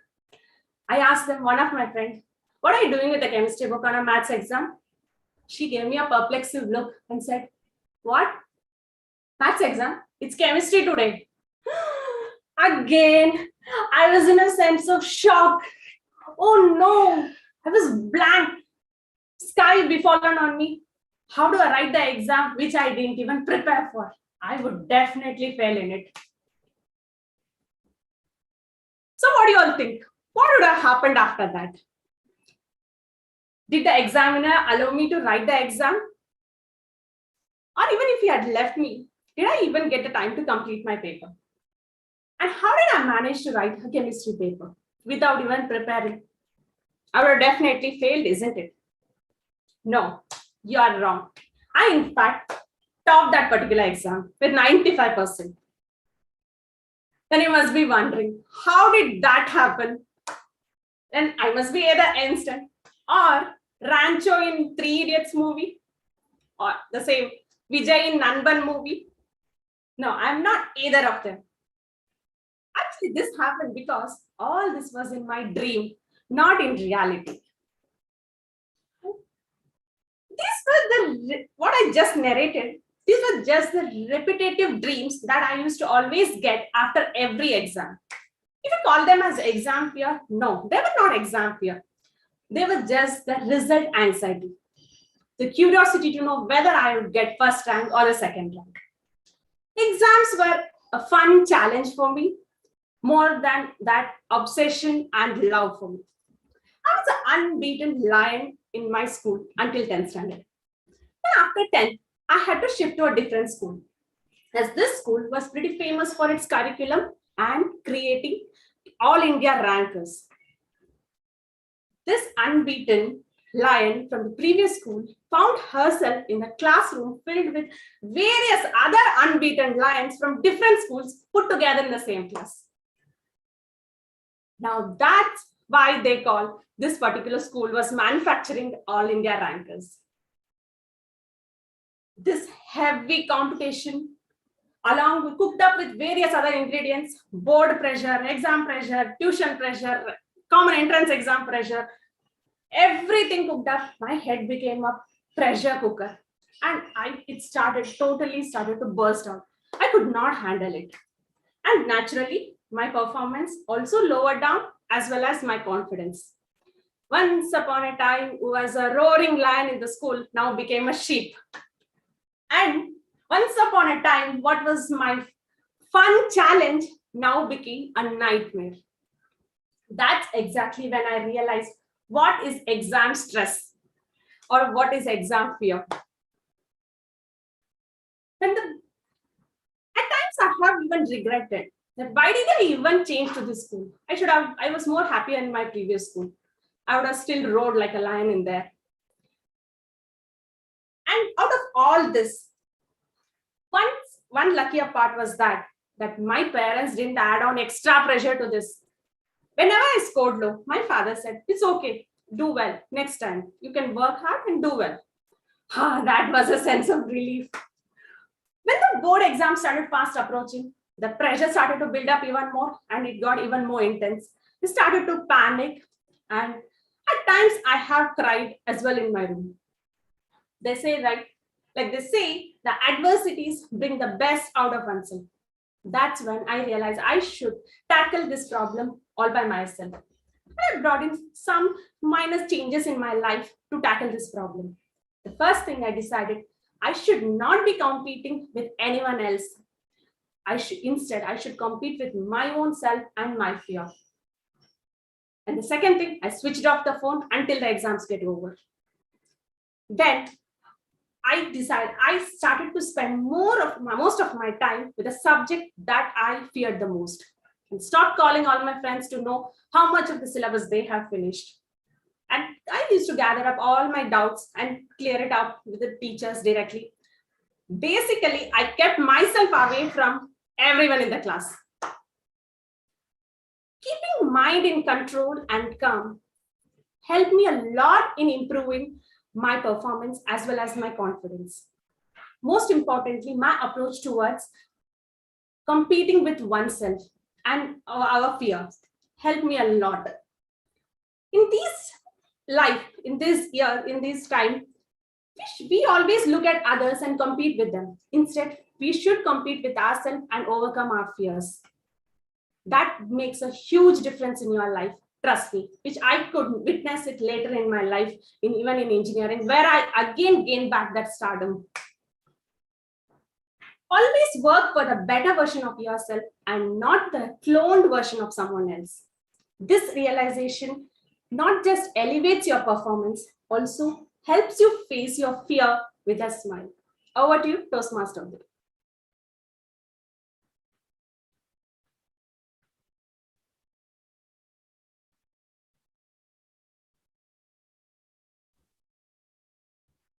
I asked them, one of my friends, what are you doing with a chemistry book on a maths exam? She gave me a perplexed look and said, what? Maths exam? It's chemistry today. Again, I was in a sense of shock. Oh no, I was blank. Sky befallen on me. How do I write the exam which I didn't even prepare for? I would definitely fail in it. So what do you all think? What would have happened after that? Did the examiner allow me to write the exam? Or even if he had left me, did I even get the time to complete my paper? And how did I manage to write a chemistry paper without even preparing? I would have definitely failed, isn't it? No, you are wrong. I, in fact, topped that particular exam with 95%. Then you must be wondering, how did that happen? Then I must be either Einstein or Rancho in Three Idiots movie, or the same Vijay in Nanban movie. No, I'm not either of them. Actually, this happened because all this was in my dream, not in reality. These were what I just narrated. These were just the repetitive dreams that I used to always get after every exam. If you call them as exam fear, no, they were not exam fear. They were just the result anxiety. The curiosity to know whether I would get first rank or a second rank. Exams were a fun challenge for me, more than that obsession and love for me. I was an unbeaten lion in my school until 10th standard. Then after 10th, I had to shift to a different school, as this school was pretty famous for its curriculum and creating all India rankers. This unbeaten lion from the previous school found herself in a classroom filled with various other unbeaten lions from different schools put together in the same class. Now that's why they call this particular school was manufacturing all India rankers. This heavy competition, along with cooked up with various other ingredients, board pressure, exam pressure, tuition pressure, common entrance exam pressure, everything cooked up, my head became a pressure cooker. And it totally started to burst out. I could not handle it. And naturally, my performance also lowered down, as well as my confidence. Once upon a time, who was a roaring lion in the school now became a sheep. And once upon a time, what was my fun challenge now became a nightmare. That's exactly when I realized what is exam stress or what is exam fear. At times I have even regretted that why did I even change to this school? I was more happier in my previous school. I would have still roared like a lion in there. And out of all all this. One luckier part was that my parents didn't add on extra pressure to this. Whenever I scored low, my father said, "It's okay, do well. Next time, you can work hard and do well." That was a sense of relief. When the board exam started fast approaching, the pressure started to build up even more and it got even more intense. We started to panic, and at times I have cried as well in my room. They say, right? Like they say, the adversities bring the best out of oneself. That's when I realized I should tackle this problem all by myself. I brought in some minor changes in my life to tackle this problem. The first thing I decided, I should not be competing with anyone else. Instead, I should compete with my own self and my fear. And the second thing, I switched off the phone until the exams get over. Then I started to spend most of my time with a subject that I feared the most, and stopped calling all my friends to know how much of the syllabus they have finished. And I used to gather up all my doubts and clear it up with the teachers directly. Basically, I kept myself away from everyone in the class. Keeping mind in control and calm helped me a lot in improving my performance as well as my confidence. Most importantly, my approach towards competing with oneself and our fears helped me a lot. In this time, we always look at others and compete with them. Instead, we should compete with ourselves and overcome our fears. That makes a huge difference in your life. Trust me, which I could witness it later in my life, even in engineering, where I again gained back that stardom. Always work for the better version of yourself and not the cloned version of someone else. This realization not just elevates your performance, also helps you face your fear with a smile. Over to you, Toastmaster.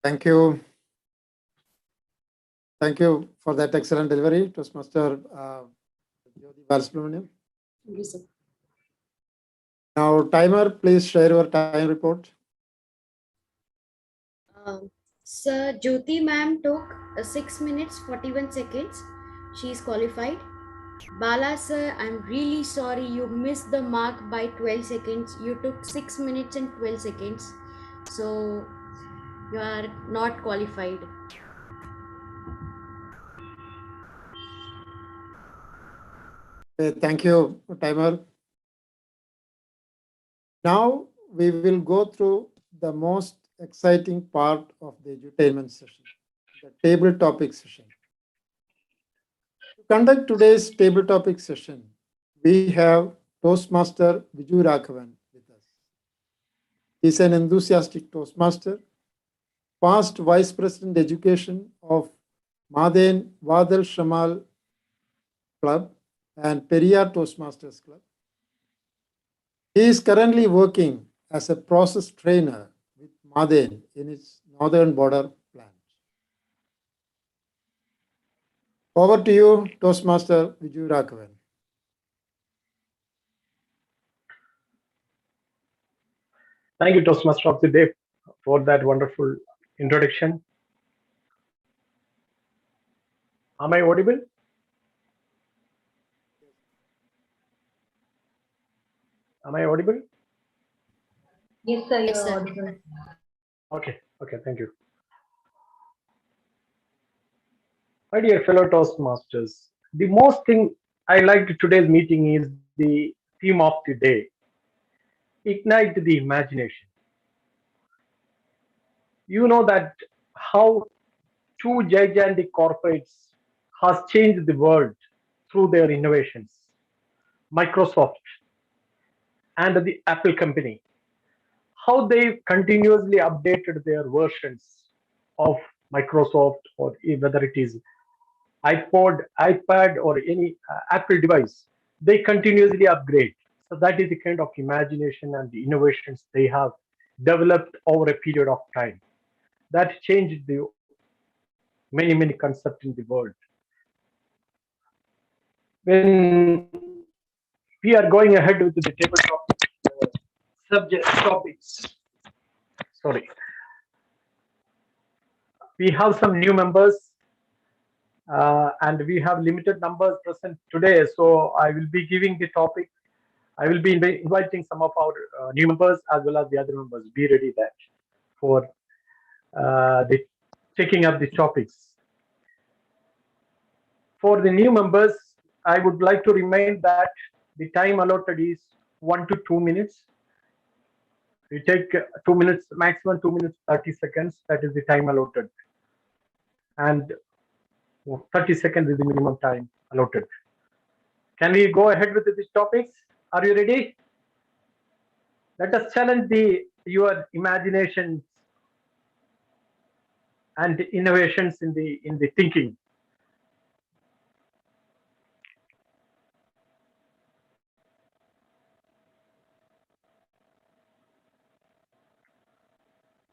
Thank you. Thank you for that excellent delivery, Toastmaster Jyoti Balasubramaniam. Thank you, sir. Now, timer, please share your time report. Sir, Jyoti ma'am took 6 minutes 41 seconds. She is qualified. Bala sir, I'm really sorry you missed the mark by 12 seconds. You took 6 minutes and 12 seconds. So you are not qualified. Thank you, timer. Now we will go through the most exciting part of the edutainment session, the table topic session. To conduct today's table topic session, we have Toastmaster Viju Raghavan with us. He's an enthusiastic Toastmaster, past Vice President Education of Maden Vadal Shamal Club and Periyar Toastmasters Club. He is currently working as a process trainer with Maden in its northern border plant. Over to you, Toastmaster Viju Raghavan. Thank you, Toastmaster of the Day, for that wonderful introduction. Am I audible? Am I audible? Yes, sir, Yes, you're sir. audible. Okay, thank you. My dear fellow Toastmasters, the most thing I liked today's meeting is the theme of the day, ignite the imagination. You know that how two gigantic corporates has changed the world through their innovations, Microsoft and the Apple company, how they continuously updated their versions of Microsoft, or whether it is iPad, or any Apple device, they continuously upgrade. So that is the kind of imagination and the innovations they have developed over a period of time that changed the many concepts in the world. When we are going ahead with the tabletop subject topics, sorry, we have some new members and we have limited numbers present today. So I will be giving the topic. I will be inviting some of our new members as well as the other members. Be ready that for the taking up the topics. For the new members, I would like to remind that the time allotted is 1 to 2 minutes. We take 2 minutes, maximum 2 minutes, 30 seconds. That is the time allotted. And 30 seconds is the minimum time allotted. Can we go ahead with these topics? Are you ready? Let us challenge your imagination and innovations in the thinking.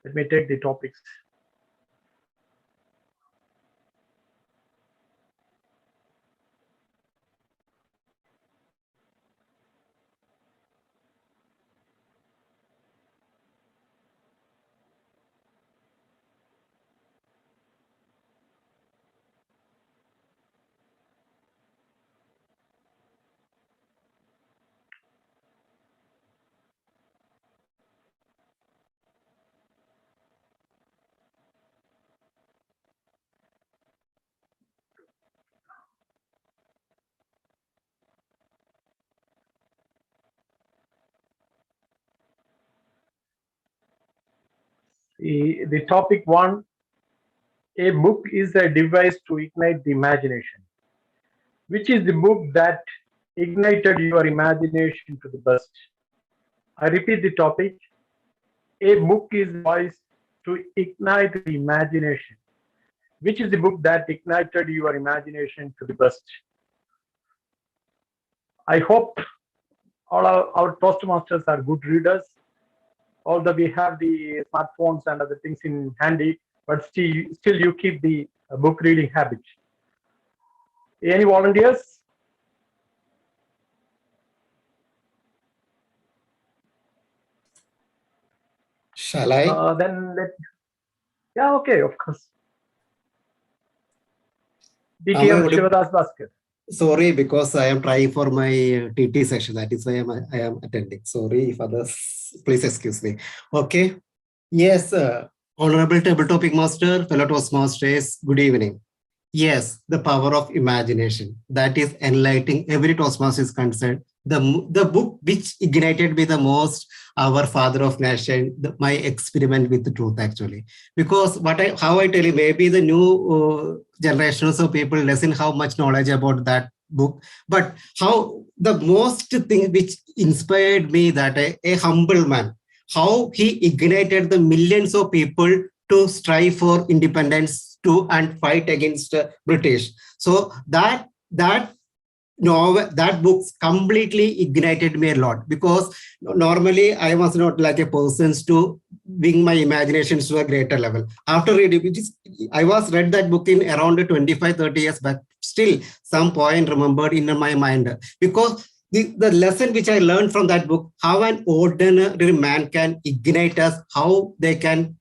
Let me take the topics. The topic 1, a book is a device to ignite the imagination. Which is the book that ignited your imagination to the best? I repeat the topic. A book is a device to ignite the imagination. Which is the book that ignited your imagination to the best? I hope all our Toastmasters are good readers. Although we have the smartphones and other things in handy, but still you keep the book reading habit. Any volunteers? Shall I? Yeah, okay, of course. DTM Shivadas Bhaskar. Sorry, because I am trying for my TT session. That is why I am attending. Sorry if others, please excuse me. Okay. Yes, Honorable Table Topic Master, fellow Toastmasters, good evening. Yes, the power of imagination. That is enlightening every Toastmaster is concerned. The book which ignited me the most, our father of nation, my experiment with the truth actually. Because how I tell you, maybe the new generations of people doesn't have much knowledge about that book, but how the most thing which inspired me that a humble man, how he ignited the millions of people to strive for independence and fight against British. So that novel, that book completely ignited me a lot, because normally I was not like a person to bring my imaginations to a greater level. After reading, I was read that book in around 25-30 years back. Still, some point remembered in my mind, because the lesson which I learned from that book, how an ordinary man can ignite us, how they can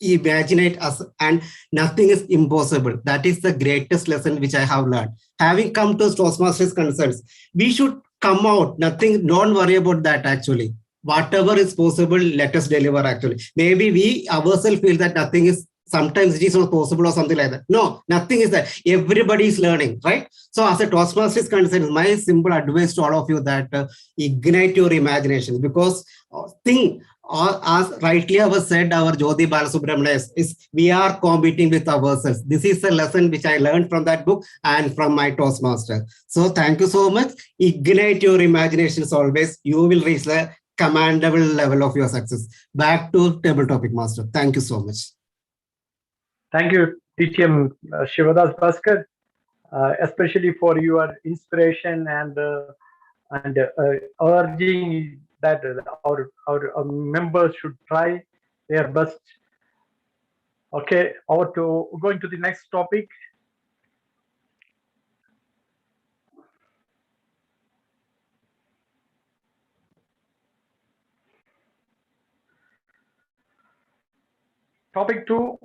imaginate us, and nothing is impossible. That is the greatest lesson which I have learned. Having come to Toastmasters concerns, we should come out, nothing, don't worry about that actually. Whatever is possible, let us deliver actually. Maybe we ourselves feel that nothing is, sometimes it is not possible or something like that. No, nothing is that. Everybody is learning, right? So as a Toastmaster is concerned, my simple advice to all of you that ignite your imagination, because as rightly was said, our Jyoti Balasubramanian is we are competing with ourselves. This is a lesson which I learned from that book and from my Toastmaster. So thank you so much. Ignite your imaginations always. You will reach the commendable level of your success. Back to Table Topic Master. Thank you so much. Thank you, TTM Shivadas Bhaskar, especially for your inspiration and urging that our members should try their best Okay, going to the next topic. Topic 2,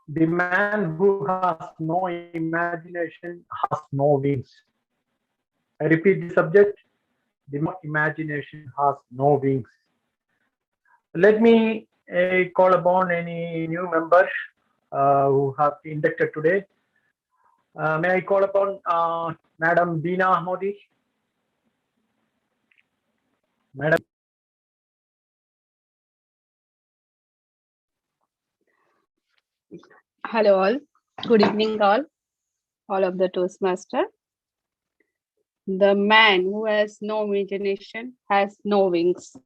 the man who has no imagination has no wings. I repeat the subject, the imagination has no wings. Let me call upon any new members who have inducted today. May I call upon Madam Dina Modi? Madam. Hello all. Good evening all of the Toastmaster. The man who has no imagination has no wings.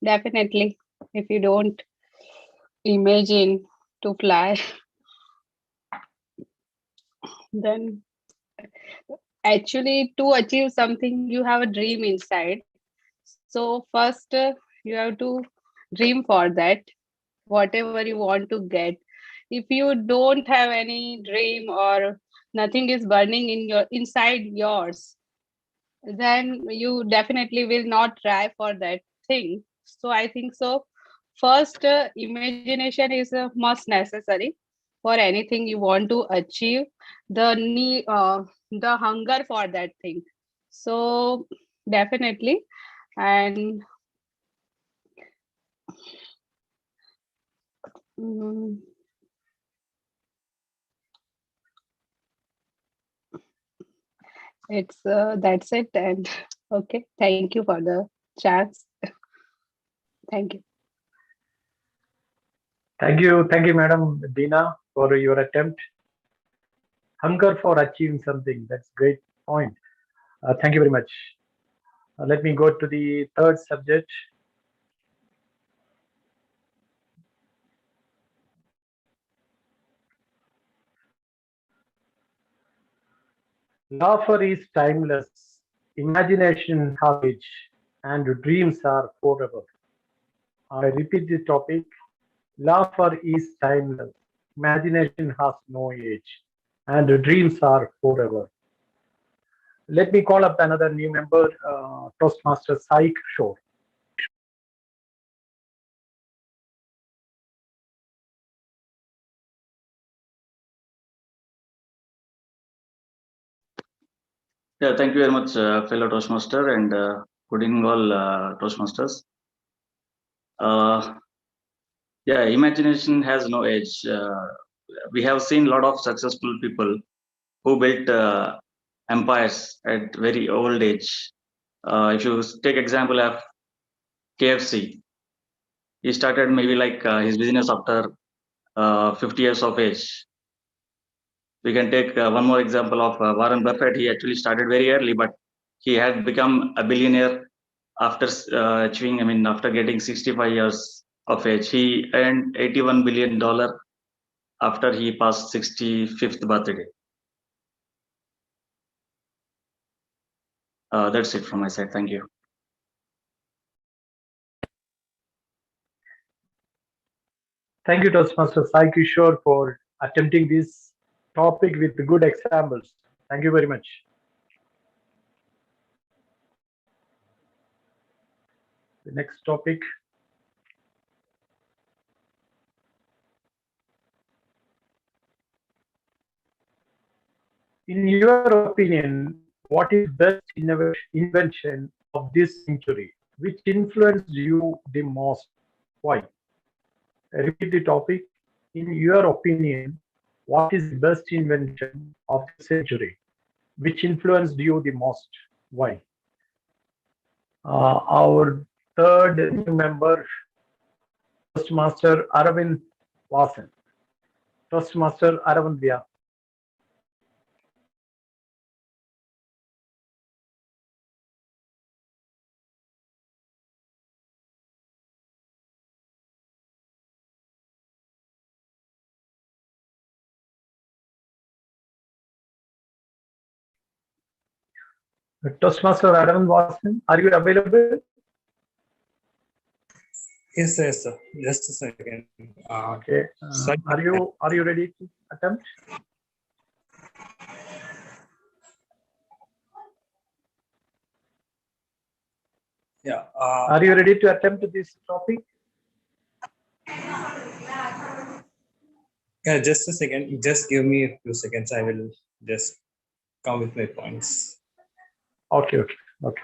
Definitely, if you don't imagine to fly, then actually to achieve something, you have a dream inside. So first, you have to dream for that, whatever you want to get. If you don't have any dream or nothing is burning in your inside yours, then you definitely will not try for that thing. So I think so first, imagination is a must necessary for anything you want to achieve, the need, the hunger for that thing. So definitely. And mm, it's that's it. And okay, thank you for the chance. Thank you. Thank you, Madam Dina, for your attempt. Hunger for achieving something. That's great point. Thank you very much. Let me go to the third subject. Laughter is timeless. Imagination has age, and dreams are forever. I repeat the topic. Laughter is timeless. Imagination has no age, and dreams are forever. Let me call up another new member, Toastmaster Sai Kishore. Yeah, thank you very much, fellow Toastmaster, and good evening, all Toastmasters. Yeah, imagination has no age. We have seen a lot of successful people who built empires at very old age. If you take example of KFC, he started maybe like his business after 50 years of age. We can take one more example of Warren Buffett. He actually started very early, but he had become a billionaire after achieving, after getting 65 years of age. He earned $81 billion after he passed 65th birthday. That's it from my side. Thank you. Thank you, Toastmaster Sai Kishore, for attempting this topic with good examples. Thank you very much. The next topic. In your opinion, what is best invention of this century? Which influenced you the most? Why? I repeat the topic. In your opinion, what is the best invention of the century? Which influenced you the most? Why? Our third new member, Toastmaster Aravind Vasan. Toastmaster Aravind Vya. Toastmaster Aravind Vasan, are you available? Yes, sir, yes, sir. Just a second. Okay. Sorry. Are you ready to attempt? Yeah. Are you ready to attempt this topic? Yeah, just a second. Just give me a few seconds. I will just come with my points. Okay, okay, okay.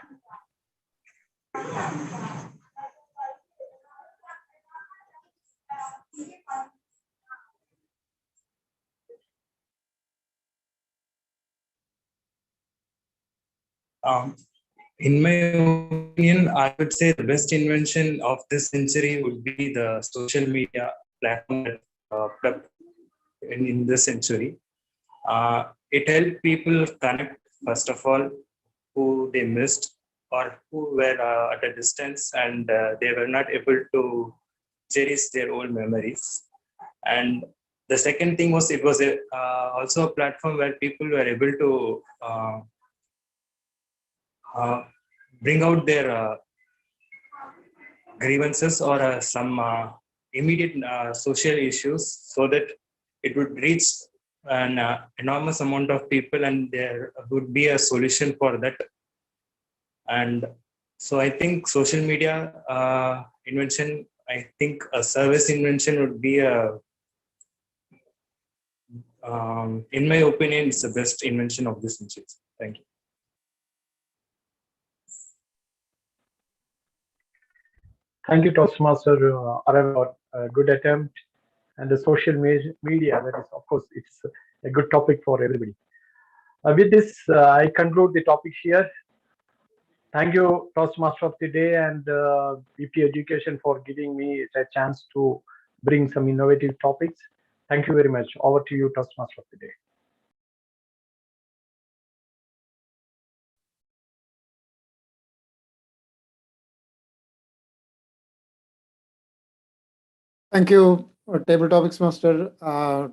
In my opinion, I would say the best invention of this century would be the social media platform that in this century. It helped people connect, first of all, who they missed or who were at a distance and they were not able to cherish their old memories. And the second thing was it was also a platform where people were able to bring out their grievances or some immediate social issues so that it would reach an enormous amount of people and there would be a solution for that. And so I think social media invention, I think a service invention would be in my opinion, it's the best invention of this century. Thank you. Thank you, Toastmaster Aravat. A good attempt. And the social media, that is, of course, it's a good topic for everybody. With this, I conclude the topic here. Thank you, Toastmaster of the Day and VP Education for giving me a chance to bring some innovative topics. Thank you very much. Over to you, Toastmaster of the Day. Thank you, Table Topics Master,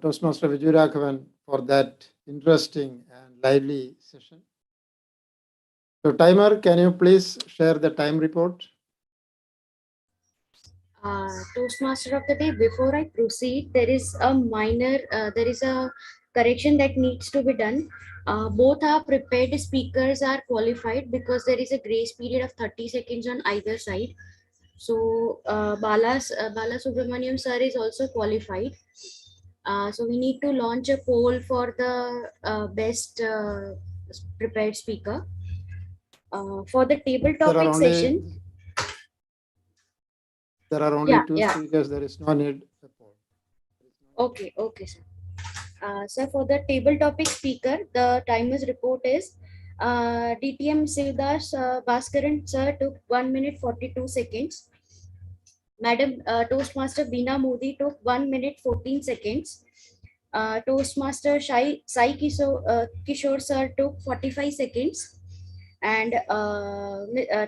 Toastmaster Vijayaraghavan, for that interesting and lively session. So, timer, can you please share the time report? Toastmaster of the Day, before I proceed, there is a minor, there is a correction that needs to be done. Both our prepared speakers are qualified because there is a grace period of 30 seconds on either side. So Bala Subramaniam sir is also qualified. So we need to launch a poll for the best prepared speaker. For the table topic session. There are only two speakers. There is no need for poll. Okay, okay, sir. So for the table topic speaker, the timer's report is DTM Sivdas Bhaskaran sir took 1 minute 42 seconds. Madam Toastmaster Beena Modi took 1 minute 14 seconds. Toastmaster Sai Kishore sir took 45 seconds. And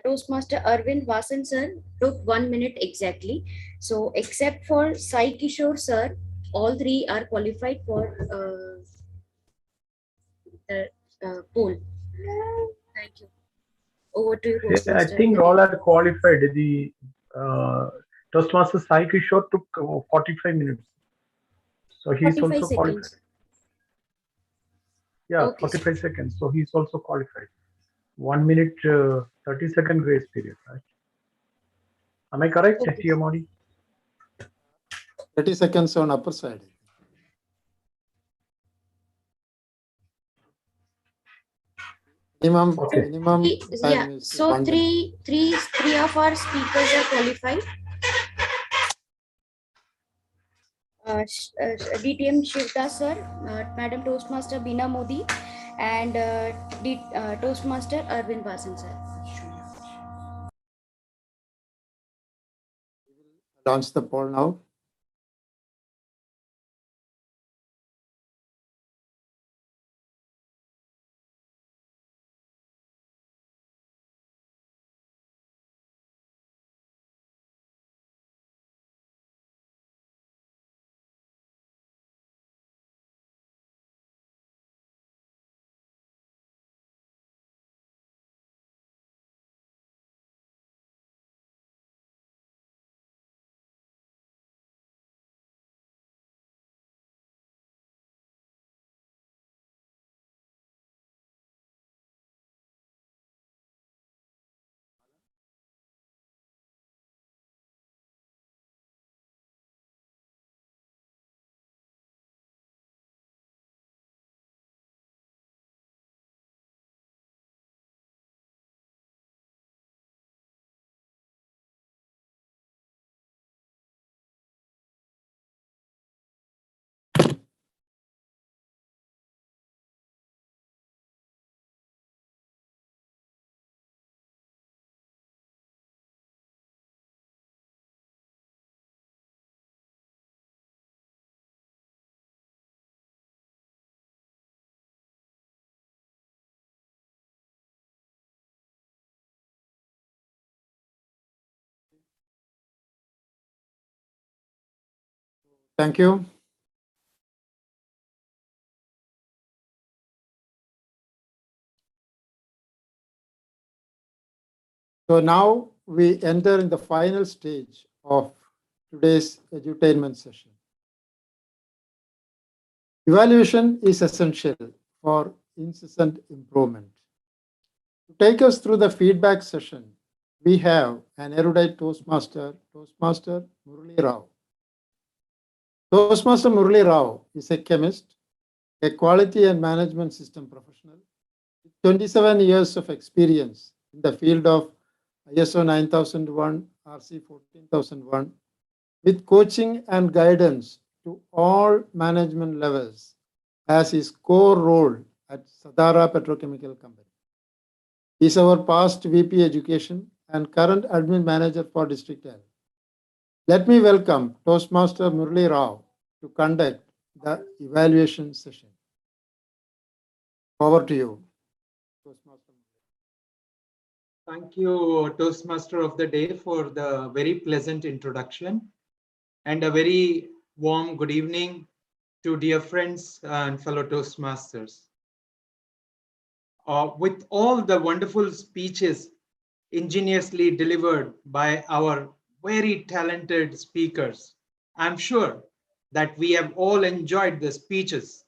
Toastmaster Arvind Vasan sir took 1 minute exactly. So except for Sai Kishore sir, all three are qualified for the poll. Thank you. Over to you, I think all are qualified. The Toastmaster Sai Kishore took 45 minutes. So he's also qualified. Yeah, okay, 45 seconds. So he's also qualified. 1 minute 30-second grace period, right? Am I correct, TM Modi? 30 seconds on upper side. Minimum, okay. Minimum time is so three of our speakers are qualified. DTM Shivda sir, Madam Toastmaster Beena Modi, and Toastmaster Arvind Vasan sir. Launch the poll now. Thank you. So now we enter in the final stage of today's edutainment session. Evaluation is essential for incessant improvement. To take us through the feedback session, we have an erudite Toastmaster, Toastmaster Murali Rao. Toastmaster Murali Rao is a chemist, a quality and management system professional, with 27 years of experience in the field of ISO 9001, RC 14001, with coaching and guidance to all management levels as his core role at Sadara Petrochemical Company. He is our past VP Education and current Admin Manager for District L. Let me welcome Toastmaster Murali Rao to conduct the evaluation session. Over to you, Toastmaster. Thank you, Toastmaster of the Day, for the very pleasant introduction, and a very warm good evening to dear friends and fellow Toastmasters. With all the wonderful speeches ingeniously delivered by our very talented speakers, I'm sure that we have all enjoyed the speeches,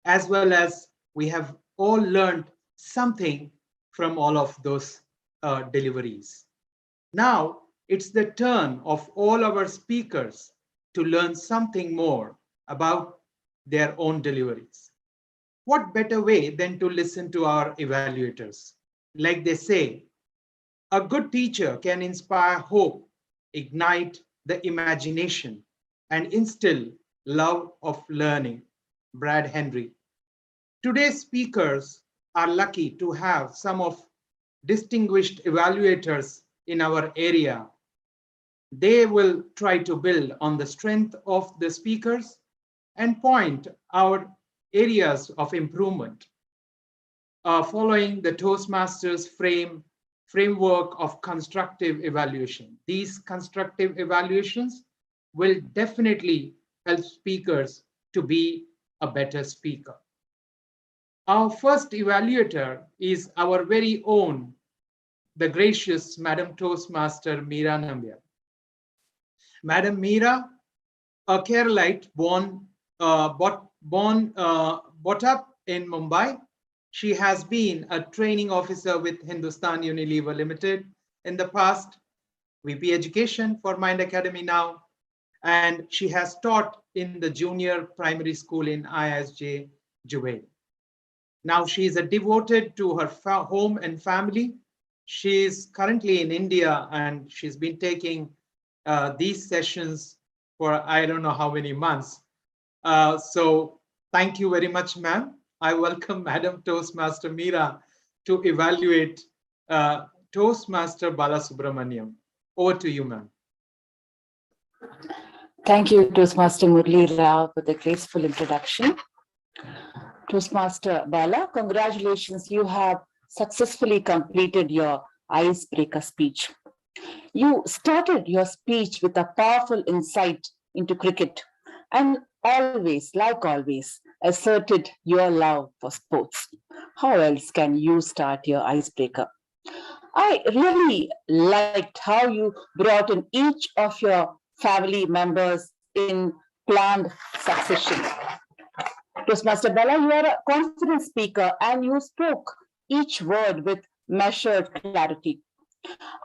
as well as we have all learned something from all of those deliveries. Now it's the turn of all our speakers to learn something more about their own deliveries. What better way than to listen to our evaluators? Like they say, a good teacher can inspire hope, ignite the imagination, and instill love of learning. Brad Henry. Today's speakers are lucky to have some of distinguished evaluators in our area. They will try to build on the strength of the speakers and point out areas of improvement, following the Toastmasters framework of constructive evaluation. These constructive evaluations will definitely help speakers to be a better speaker. Our first evaluator is our very own, the gracious Madam Toastmaster Meera Nambiar. Madam Meera, a Keralite brought up in Mumbai. She has been a training officer with Hindustan Unilever Limited in the past, VP Education for Mind Academy now, and she has taught in the junior primary school in ISJ Jubail. Now she is devoted to her home and family. She is currently in India and she's been taking these sessions for I don't know how many months. So thank you very much, ma'am. I welcome Madam Toastmaster Meera to evaluate Toastmaster Balasubramaniam. Over to you, ma'am. Thank you, Toastmaster Murali Rao, for the graceful introduction. Toastmaster Bala, congratulations. You have successfully completed your icebreaker speech. You started your speech with a powerful insight into cricket and always, like always, asserted your love for sports. How else can you start your icebreaker? I really liked how you brought in each of your family members in planned succession. Toastmaster Bala, you are a confident speaker and you spoke each word with measured clarity.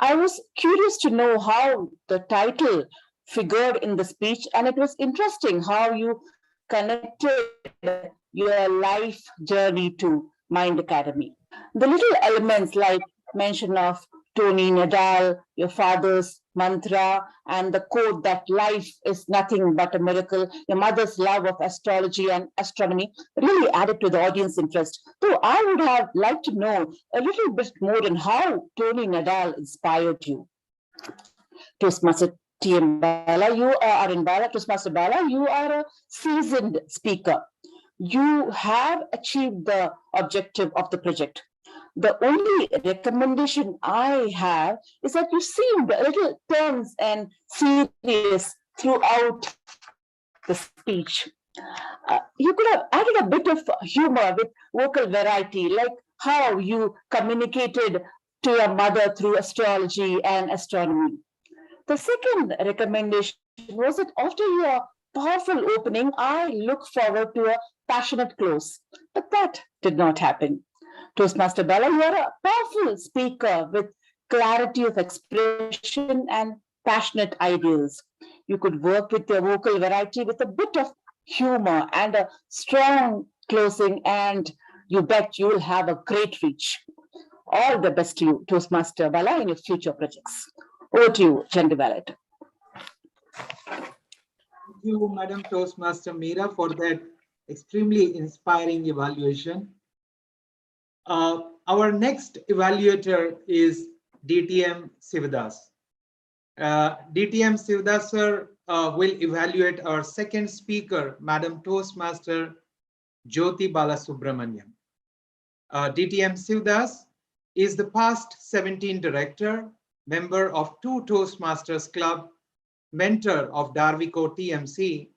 I was curious to know how the title figured in the speech, and it was interesting how you connected your life journey to Mind Academy. The little elements like mention of Tony Nadal, your father's mantra, and the quote that life is nothing but a miracle, your mother's love of astrology and astronomy really added to the audience interest. So I would have liked to know a little bit more on how Tony Nadal inspired you. Toastmaster TM Bala, you are in Bala, Toastmaster Bala, you are a seasoned speaker. You have achieved the objective of the project. The only recommendation I have is that you seemed a little tense and serious throughout the speech. You could have added a bit of humor with vocal variety, like how you communicated to your mother through astrology and astronomy. The second recommendation was that after your powerful opening, I look forward to a passionate close. But that did not happen. Toastmaster Bala, you are a powerful speaker with clarity of expression and passionate ideals. You could work with your vocal variety with a bit of humor and a strong closing, and you bet you will have a great reach. All the best to you, Toastmaster Bala, in your future projects. Over to you, General Valet. Thank you, Madam Toastmaster Meera, for that extremely inspiring evaluation. Our next evaluator is DTM Sivadas. DTM Sivadas sir will evaluate our second speaker, Madam Toastmaster Jyoti Balasubramaniam. DTM Sivadas is the past 17 director, member of 2 Toastmasters Club, mentor of Darvico TMC,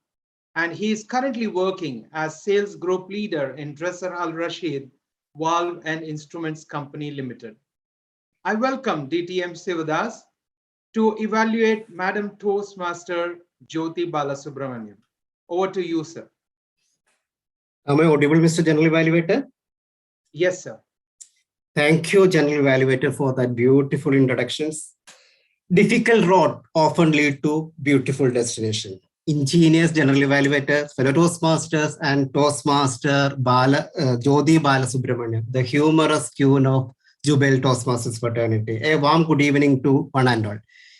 and he is currently working as sales group leader in Dresser Al Rashid Valve and Instruments Company Limited. I welcome DTM Sivadas to evaluate Madam Toastmaster Jyoti Balasubramaniam. Over to you, sir. Am I audible, Mr. General Evaluator? Yes, sir. Thank you, General Evaluator, for that beautiful introductions. Difficult road often lead to beautiful destination. Ingenious General Evaluator, fellow Toastmasters, and Toastmaster Jyoti Balasubramaniam, the humorous queen of Jubel Toastmasters fraternity. A warm good evening to one and all.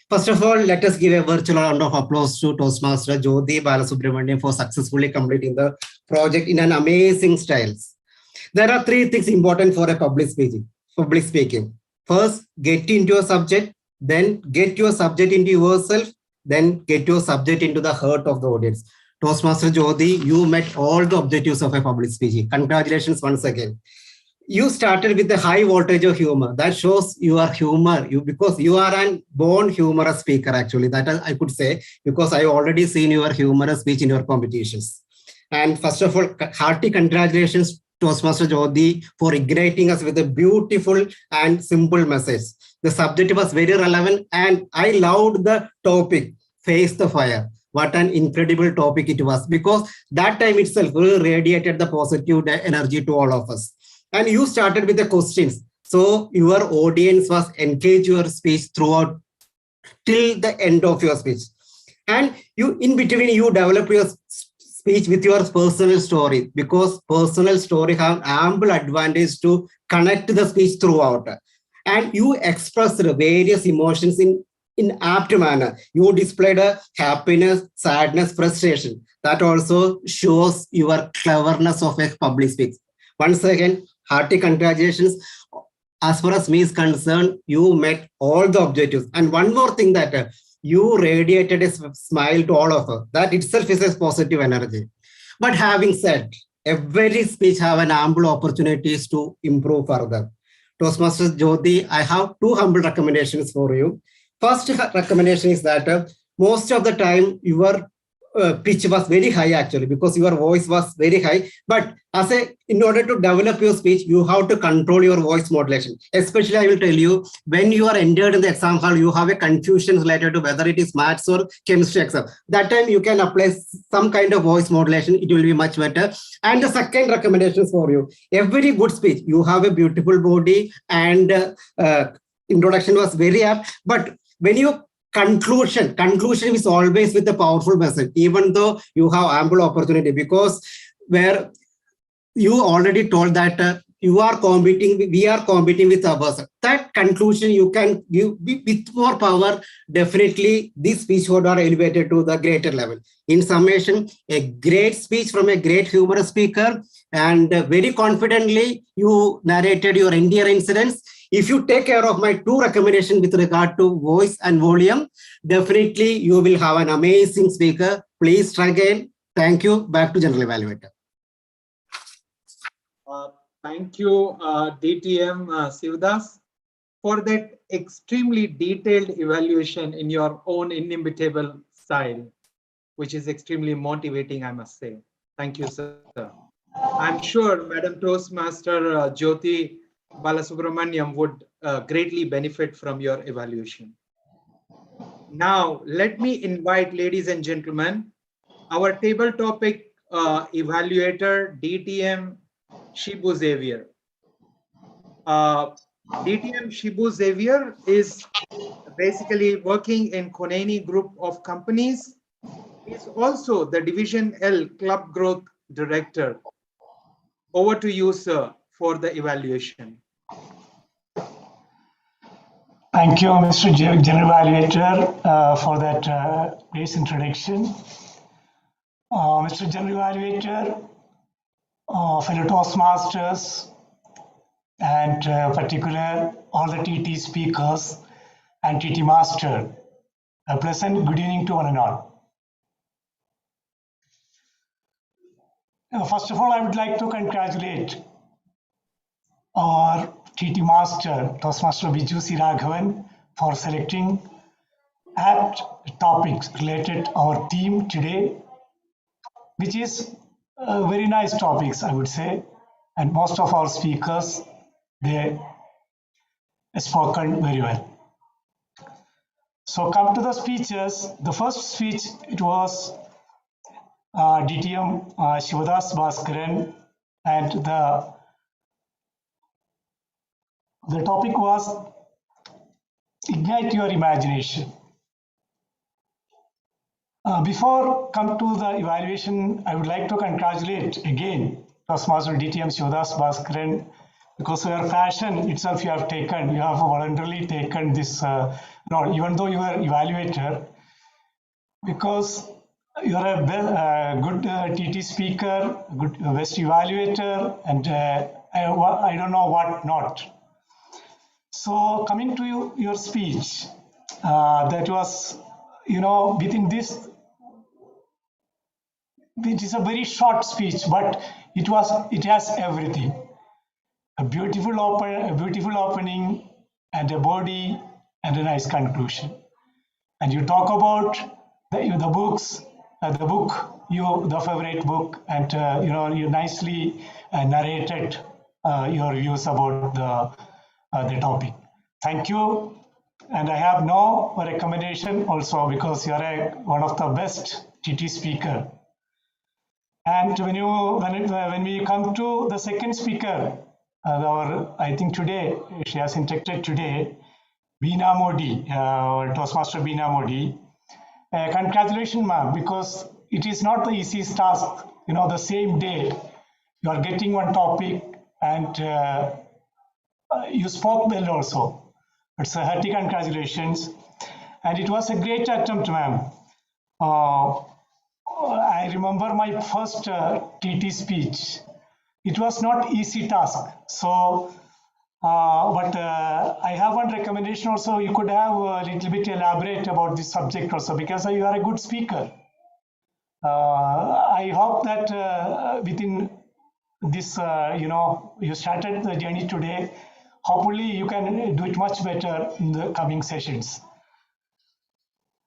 First of all, let us give a virtual round of applause to Toastmaster Jyoti Balasubramaniam for successfully completing the project in an amazing style. There are 3 things important for a public speaking. First, get into your subject, then get your subject into yourself, then get your subject into the heart of the audience. Toastmaster Jyoti, you met all the objectives of a public speaking. Congratulations once again. You started with the high voltage of humor. That shows your humor, because you are a born humorous speaker, actually. That I could say, because I already seen your humorous speech in your competitions. And first of all, hearty congratulations, Toastmaster Jyoti, for igniting us with a beautiful and simple message. The subject was very relevant, and I loved the topic, Face the Fire. What an incredible topic it was, because that time itself radiated the positive energy to all of us. And you started with the questions. So your audience was engaged your speech throughout till the end of your speech. And you, in between, you develop your speech with your personal story, because personal story have ample advantage to connect the speech throughout. And you express the various emotions in apt manner. You displayed a happiness, sadness, frustration. That also shows your cleverness of a public speech. Once again, hearty congratulations. As far as me is concerned, you met all the objectives. And one more thing, that you radiated a smile to all of us. That itself is a positive energy. But having said, every speech have an ample opportunities to improve further. Toastmaster Jyoti, I have 2 humble recommendations for you. First recommendation is that most of the time your pitch was very high, actually, because your voice was very high. But in order to develop your speech, you have to control your voice modulation. Especially, I will tell you, when you are entered in the exam hall, you have a confusion related to whether it is maths or chemistry exam. That time you can apply some kind of voice modulation. It will be much better. And the second recommendation is for you. Every good speech, you have a beautiful body, and introduction was very apt. But when you conclusion is always with a powerful message, even though you have ample opportunity, because where you already told that we are competing with others. That conclusion you can give with more power. Definitely, this speech would are elevated to the greater level. In summation, a great speech from a great humorous speaker, and very confidently you narrated your entire incidents. If you take care of my 2 recommendations with regard to voice and volume, definitely you will have an amazing speaker. Please try again. Thank you. Back to General Evaluator. Thank you, DTM Sivadas, for that extremely detailed evaluation in your own inimitable style. which is extremely motivating, I must say. Thank you, sir. I'm sure Madam Toastmaster Jyoti Balasubramaniam would greatly benefit from your evaluation. Now, let me invite, ladies and gentlemen, our table topic evaluator, DTM Shibu Xavier. DTM Shibu Xavier is basically working in Koneni Group of companies. He is also the Division L Club Growth Director. Over to you, sir, for the evaluation. Thank you, Mr. General Evaluator, for that brief introduction. Mr. General Evaluator, fellow Toastmasters, and particular all the TT speakers and TT Master, a pleasant good evening to one and all. First of all, I would like to congratulate our TT Master, Toastmaster Viju C. Raghavan, for selecting apt topics related to our theme today, which is very nice topics, I would say, and most of our speakers, they spoken very well. So come to the speeches. The first speech, it was DTM Shivadas Bhaskaran, and the topic was Ignite Your Imagination. Before come to the evaluation, I would like to congratulate again Toastmaster DTM Shivadas Bhaskaran, because your passion itself you have taken, you have voluntarily taken this role, even though you are evaluator, because you are a good TT speaker, good best evaluator, and I don't know what not. So coming to your speech, that was, within this, it is a very short speech, but it has everything. A beautiful opening, and a body, and a nice conclusion. And you talk about the books, the favorite book, and you nicely narrated your views about the topic. Thank you. And I have no recommendation also, because you are one of the best TT speaker. And when we come to the second speaker, I think today she has inducted today, Beena Modi, Toastmaster Beena Modi. Congratulations, ma'am, because it is not the easiest task. The same day you are getting one topic, and you spoke well also. It's a hearty congratulations, and it was a great attempt, ma'am. I remember my first TT speech. It was not easy task. So, but I have one recommendation also. You could have a little bit elaborate about this subject also, because you are a good speaker. I hope that within this, you started the journey today. Hopefully, you can do it much better in the coming sessions.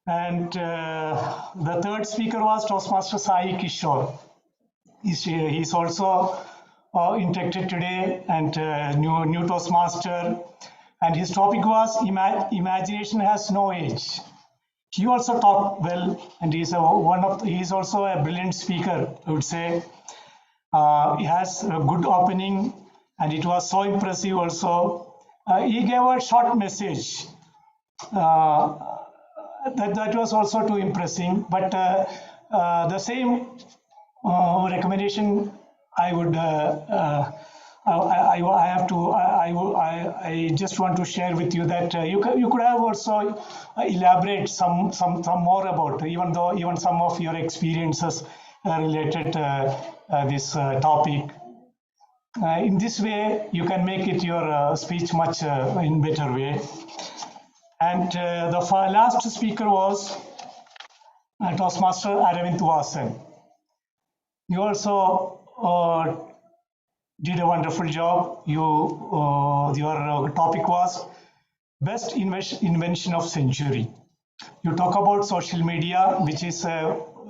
And the third speaker was Toastmaster Sai Kishore. He's also inducted today, and new Toastmaster. And his topic was Imagination Has No Age. He also talked well, and he's also a brilliant speaker, I would say. He has a good opening, and it was so impressive also. He gave a short message. That was also too impressive, but the same recommendation I would I just want to share with you that you could have also elaborate some more about, even some of your experiences related this topic. In this way, you can make it your speech much in better way. And the last speaker was Toastmaster Aravind Vasan. You also did a wonderful job. Your topic was Best Invention of Century. You talk about social media, which is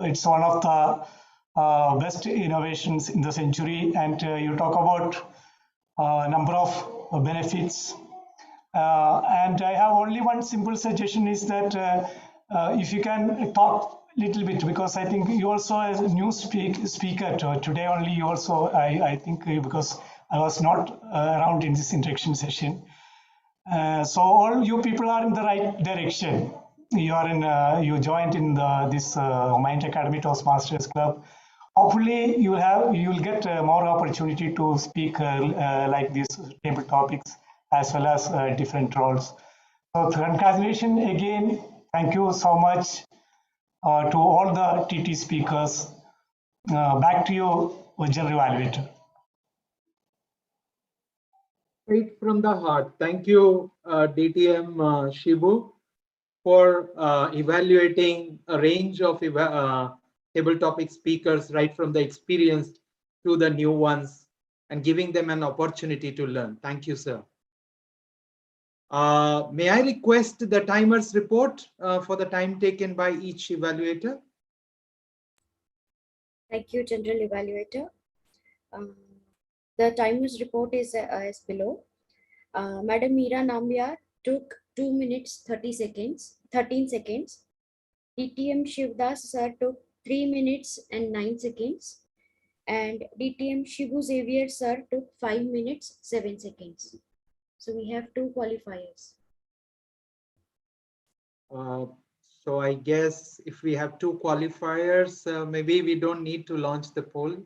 it's one of the best innovations in the century. And you talk about number of benefits. And I have only one simple suggestion is that if you can talk a little bit, because I think you also as a new speaker today only, you also, I think because I was not around in this introduction session. So all you people are in the right direction. You are in, you joined in this Mind Academy Toastmasters Club. Hopefully you will get more opportunity to speak like these table topics as well as different roles. So congratulations again. Thank you so much to all the TT speakers. Back to you, General Evaluator. Straight from the heart. Thank you, DTM Shibu, for evaluating a range of table topic speakers right from the experienced to the new ones and giving them an opportunity to learn. Thank you, sir. May I request the timer's report for the time taken by each evaluator? Thank you, General Evaluator. The timer's report is as below. Madam Meera Nambiar took 2 minutes 13 seconds. DTM Shivdas sir took 3 minutes and 9 seconds. And DTM Shibu Xavier sir took 5 minutes 7 seconds. So we have 2 qualifiers. So I guess if we have 2 qualifiers, maybe we don't need to launch the poll.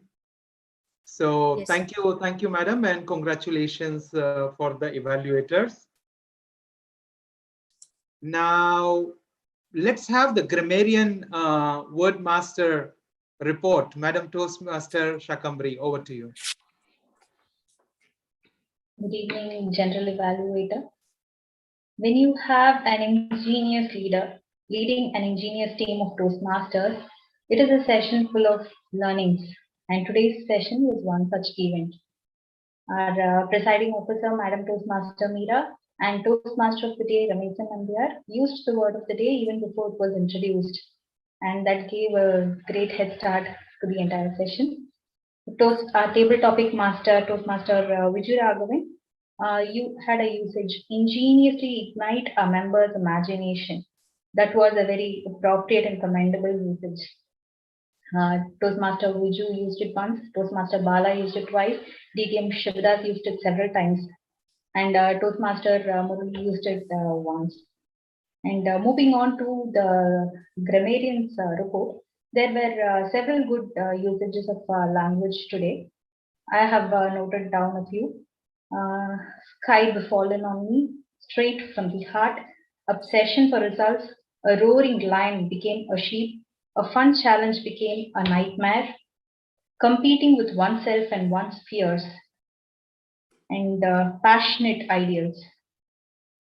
So yes. Thank you, madam, and congratulations for the evaluators. Now, let's have the grammarian word master report. Madam Toastmaster Shakambri, over to you. Good evening, General Evaluator. When you have an ingenious leader leading an ingenious team of Toastmasters, it is a session full of learnings. And today's session was one such event. Our presiding officer, Madam Toastmaster Meera, and Toastmaster of the day, Ramesh Nambiar, used the word of the day even before it was introduced. And that gave a great head start to the entire session. Our table topic master, Toastmaster Vijay Raghavan, you had a usage, ingeniously ignite a member's imagination. That was a very appropriate and commendable usage. Toastmaster Viju used it once, Toastmaster Bala used it twice, DTM Shivdas used it several times, and Toastmaster Murali used it once. And moving on to the grammarian's report, there were several good usages of language today. I have noted down a few. Sky befallen on me, straight from the heart, obsession for results, a roaring lion became a sheep, a fun challenge became a nightmare, competing with oneself and one's fears, and passionate ideals.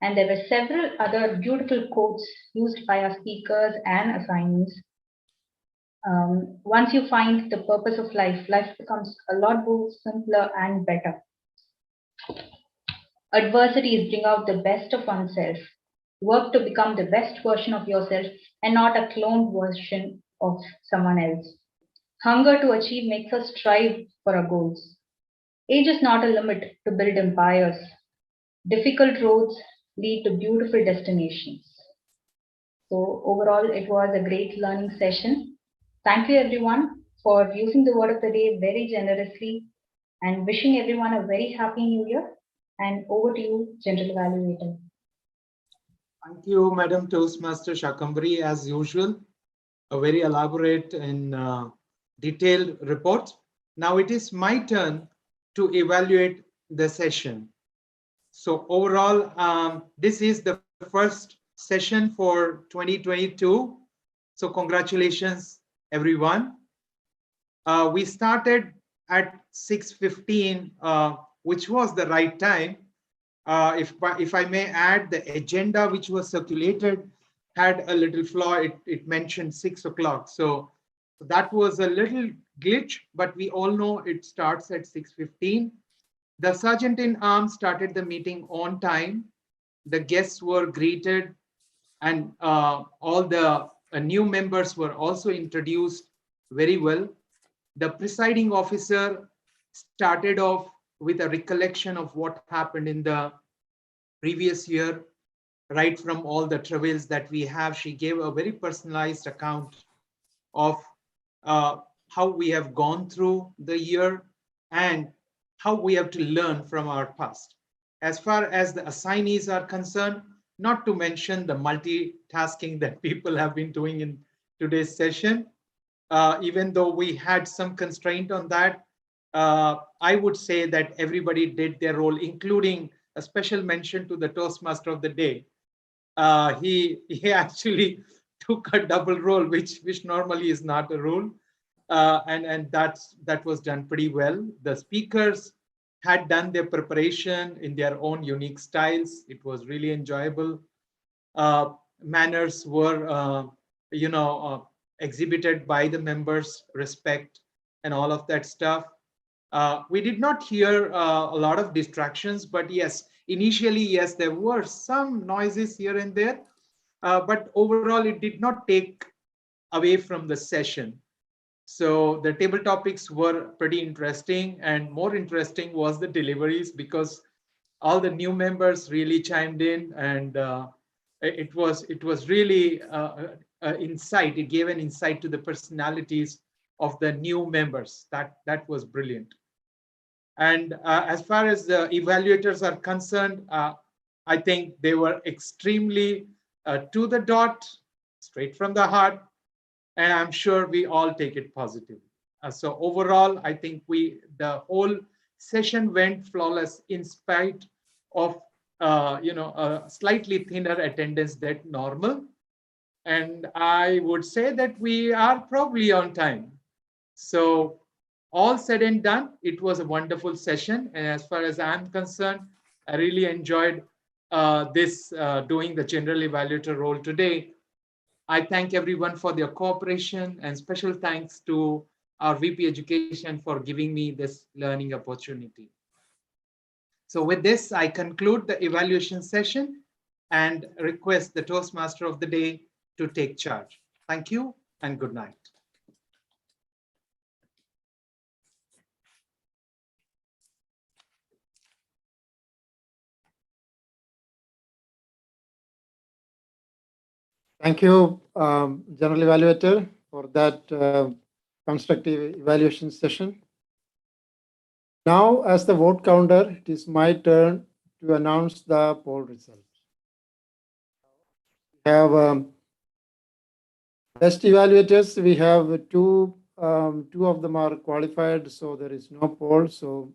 And there were several other beautiful quotes used by our speakers and assignees. Once you find the purpose of life, life becomes a lot more simpler and better. Adversities bring out the best of oneself. Work to become the best version of yourself and not a cloned version of someone else. Hunger to achieve makes us strive for our goals. Age is not a limit to build empires. Difficult roads lead to beautiful destinations. So overall, it was a great learning session. Thank you everyone for using the word of the day very generously and wishing everyone a very happy new year. And over to you, General Evaluator. Thank you, Madam Toastmaster Shakambri, as usual. A very elaborate and detailed report. Now it is my turn to evaluate the session. So overall, this is the first session for 2022. So congratulations, everyone. We started at 6:15, which was the right time. If I may add, the agenda which was circulated had a little flaw. It mentioned 6 o'clock. So that was a little glitch, but we all know it starts at 6:15. The Sergeant in Arms started the meeting on time. The guests were greeted and all the new members were also introduced very well. The presiding officer started off with a recollection of what happened in the previous year, right from all the travails that we have. She gave a very personalized account of how we have gone through the year and how we have to learn from our past. As far as the assignees are concerned, not to mention the multitasking that people have been doing in today's session, even though we had some constraint on that, I would say that everybody did their role, including a special mention to the Toastmaster of the day. He actually took a double role, which normally is not a rule, and that was done pretty well. The speakers had done their preparation in their own unique styles. It was really enjoyable. Manners were, exhibited by the members, respect and all of that stuff. We did not hear a lot of distractions, but yes, initially, yes, there were some noises here and there, but overall, it did not take away from the session. So the table topics were pretty interesting, and more interesting was the deliveries, because all the new members really chimed in, and it was really insight. It gave an insight to the personalities of the new members. That was brilliant. And as far as the evaluators are concerned, I think they were extremely to the dot, straight from the heart, and I'm sure we all take it positively. So overall, I think the whole session went flawless in spite of a slightly thinner attendance than normal. And I would say that we are probably on time. So all said and done, it was a wonderful session. And as far as I'm concerned, I really enjoyed doing the general evaluator role today. I thank everyone for their cooperation, and special thanks to our VP Education for giving me this learning opportunity. So with this, I conclude the evaluation session and request the Toastmaster of the day to take charge. Thank you and good night. Thank you, General Evaluator, for that constructive evaluation session. Now, as the vote counter, it is my turn to announce the poll results. We have best evaluators. We have two of them are qualified, so there is no poll. So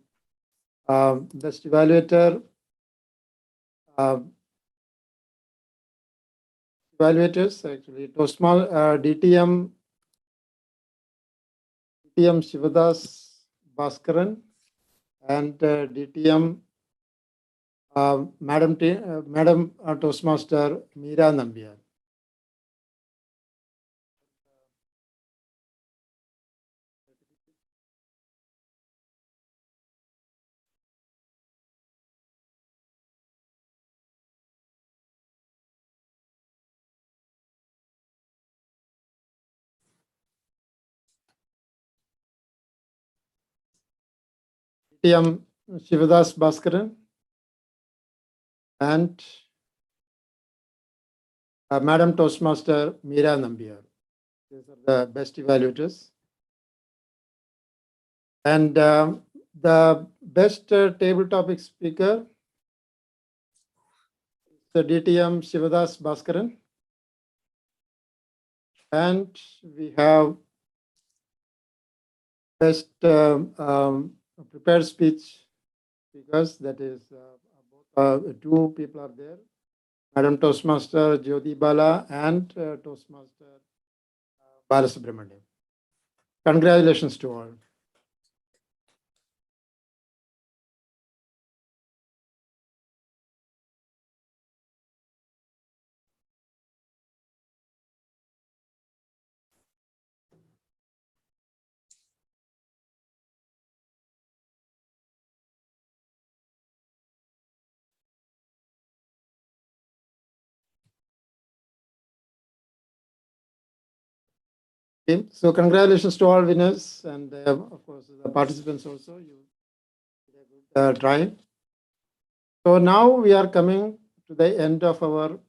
best evaluator, evaluators actually, DTM Shivadas Bhaskaran and DTM Madam Toastmaster Meera Nambiar. DTM Shivadas Bhaskaran and Madam Toastmaster Meera Nambiar. These are the best evaluators. And the best table topic speaker is the DTM Shivadas Bhaskaran. And we have best prepared speech speakers, that is two people are there, Madam Toastmaster Jyoti Bala and Toastmaster Balasubramanian. Congratulations to all. Okay, so congratulations to all winners and of course the participants also. You did a good try. So now we are coming to the end of our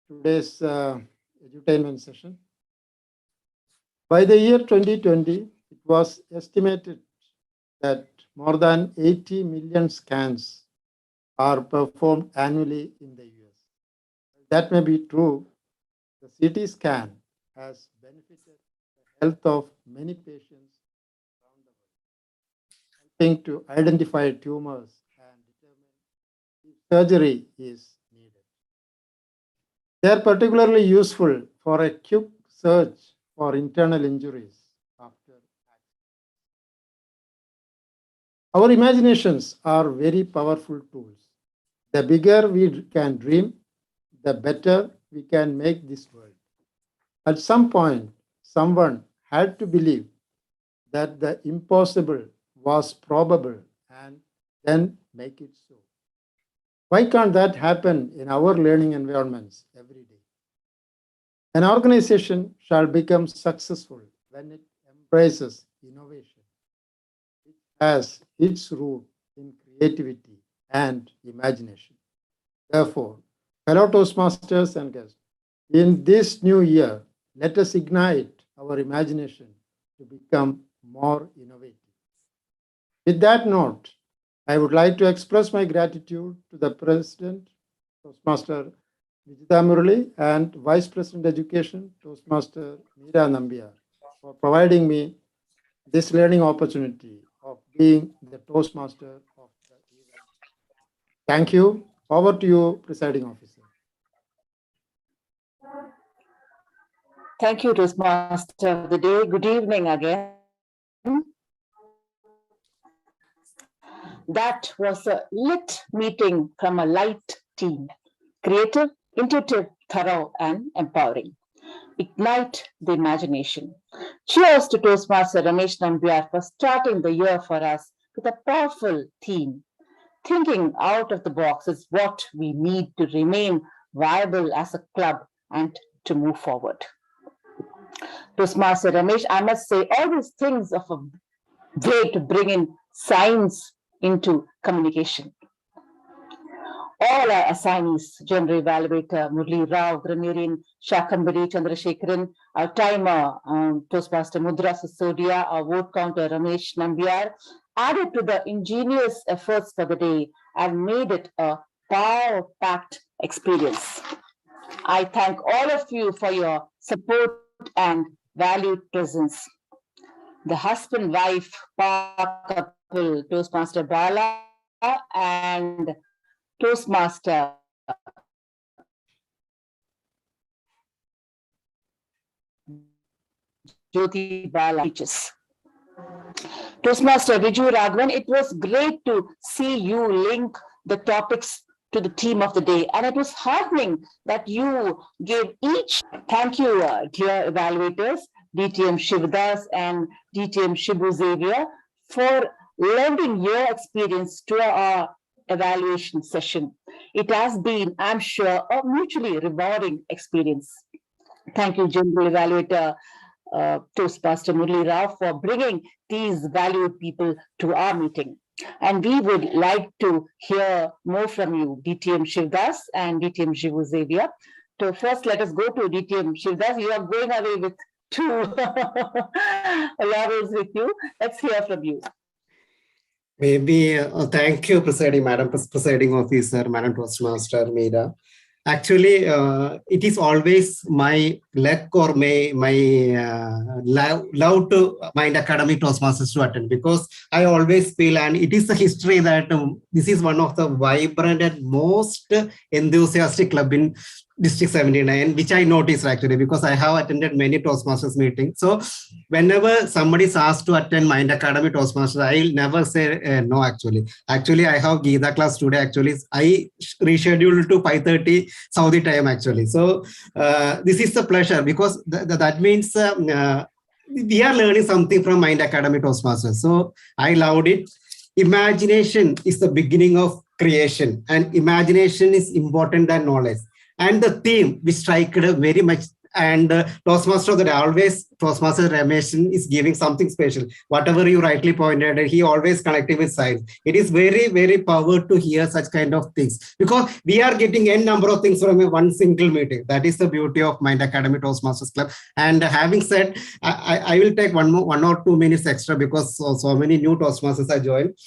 today's edutainment session. By the year 2020, it was estimated that more than 80 million scans are performed annually in the US. That may be true. The CT scan has benefited the health of many patients around the world, helping to identify tumors and determine if surgery is needed. They are particularly useful for a quick search for internal injuries after accidents. Our imaginations are very powerful tools. The bigger we can dream, the better we can make this world. At some point, someone had to believe that the impossible was probable and then make it so. Why can't that happen in our learning environments every day? An organization shall become successful when it embraces innovation. It has its root in creativity and imagination. Therefore, fellow Toastmasters and guests, in this new year, let us ignite our imagination to become more innovative. With that note, I would like to express my gratitude to the President, Toastmaster Vijita Murali, and Vice President Education, Toastmaster Meera Nambiar, for providing me this learning opportunity of being the Toastmaster of the event. Thank you. Over to you, Presiding Officer. Thank you, Toastmaster of the Day. Good evening again. That was a lit meeting from a light team. Creative, intuitive, thorough, and empowering. Ignite the imagination. Cheers to Toastmaster Ramesh Nambiar for starting the year for us with a powerful theme. Thinking out of the box is what we need to remain viable as a club and to move forward. Toastmaster Ramesh, I must say, all these things of a way to bring in science into communication. All our assignees, General Evaluator Murli Rao, Grammarian Shakambari Chandrasekharan, our timer, Toastmaster Mudra Sisodia, our vote counter Ramesh Nambiar, added to the ingenious efforts for the day and made it a power-packed experience. I thank all of you for your support and valued presence. The husband-wife couple, Toastmaster Bala and Toastmaster Jyoti Bala teaches. Toastmaster Riju Raghavan, it was great to see you link the topics to the theme of the day, and it was heartening that you gave each. Thank you, dear evaluators, DTM Shivdas and DTM Shibu Xavier, for lending your experience to our evaluation session. It has been, I'm sure, a mutually rewarding experience. Thank you, General Evaluator Toastmaster Murli Rao, for bringing these valued people to our meeting. And we would like to hear more from you, DTM Shivdas and DTM Shivu Xavier. So first, let us go to DTM Shivdas. You are going away with two laurels with you. Let's hear from you. Maybe, thank you, Madam Presiding Officer, Madam Toastmaster Meera. Actually, it is always my luck or my love to Mind Academy Toastmasters to attend, because I always feel, and it is a history that this is one of the vibrant and most enthusiastic club in District 79, which I noticed actually, because I have attended many Toastmasters meetings. So whenever somebody is asked to attend Mind Academy Toastmasters, I'll never say no actually. Actually, I have Gita class today. Actually, I rescheduled to 5:30 Saudi time actually. So this is a pleasure, because that means we are learning something from Mind Academy Toastmasters. So I loved it. Imagination is the beginning of creation, and imagination is important than knowledge. And the theme which struck very much And Toastmaster of the day, always Toastmaster Ramesh is giving something special. Whatever you rightly pointed, he always connecting with science. It is very, very power to hear such kind of things, because we are getting n number of things from one single meeting. That is the beauty of Mind Academy Toastmasters Club. And having said, I will take one or 2 minutes extra, because so many new Toastmasters are joined.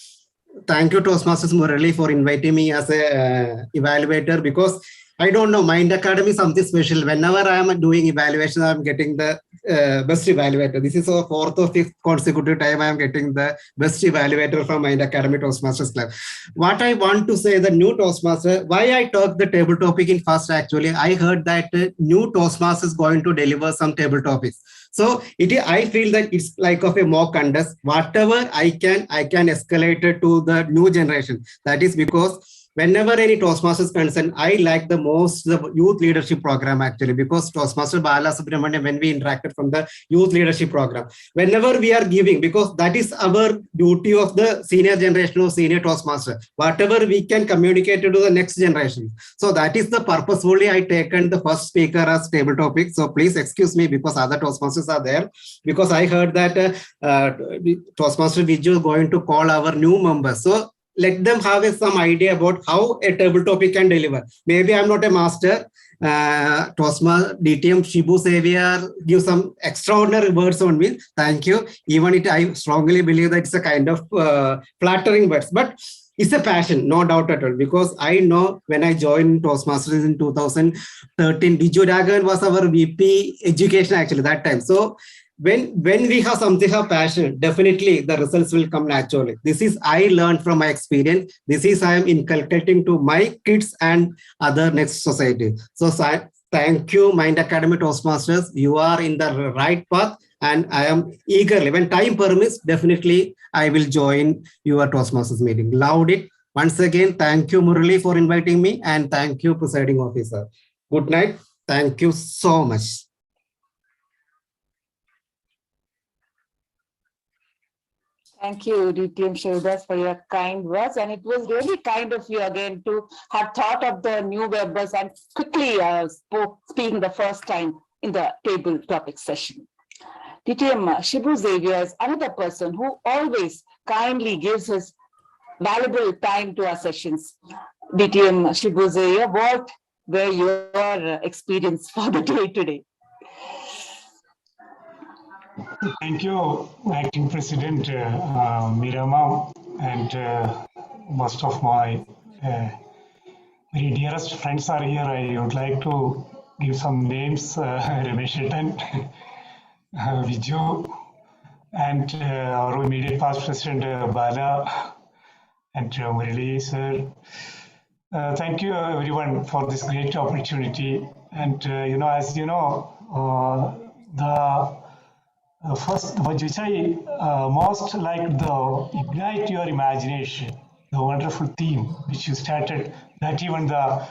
Thank you, Toastmasters Murali, for inviting me as a evaluator, because I don't know, Mind Academy is something special. Whenever I am doing evaluation, I'm getting the best evaluator. This is our 4th or 5th consecutive time I am getting the best evaluator from Mind Academy Toastmasters Club. What I want to say, the new Toastmaster, why I talk the table topic in first, actually, I heard that new Toastmaster is going to deliver some table topics. So I feel that it's like of a mock contest. Whatever I can escalate it to the new generation. That is because whenever any Toastmasters is concerned, I like the most the youth leadership program, actually, because Toastmaster Bala Subramanian, when we interacted from the youth leadership program, whenever we are giving, because that is our duty of the senior generation of senior Toastmaster, whatever we can communicate to the next generation. So that is the purposefully I taken the first speaker as table topic. So please excuse me, because other Toastmasters are there, because I heard that Toastmaster Viju is going to call our new members. So let them have some idea about how a table topic can deliver. Maybe I'm not a master. Toastmaster DTM Shibu Xavier give some extraordinary words on me. Thank you. Even I strongly believe that it's a kind of flattering words, but it's a passion, no doubt at all. Because I know when I joined Toastmasters in 2013, Biju Dagan was our VP education actually that time. So when we have something of passion, definitely the results will come naturally. This is I learned from my experience. This is I am inculcating to my kids and other next society. So thank you, Mind Academy Toastmasters. You are in the right path, and I am eagerly, when time permits, definitely I will join your Toastmasters meeting. Loved it. Once again, thank you, Murali, for inviting me, and thank you, Presiding Officer. Good night. Thank you so much. Thank you, DTM Shivdas, for your kind words. And it was really kind of you again to have thought of the new members and quickly speaking the first time in the table topic session. DTM Shibu Xavier is another person who always kindly gives his valuable time to our sessions. DTM Shibu Xavier, what were your experience for the day today? Thank you, Acting President Mirama, and most of my very dearest friends are here. I would like to give some names: Ramesh Etan, Viju, and our immediate past President Bala, and Murali sir. Thank you, everyone, for this great opportunity. And as you know, the first, which I most like, the ignite your imagination, the wonderful theme which you started, that even the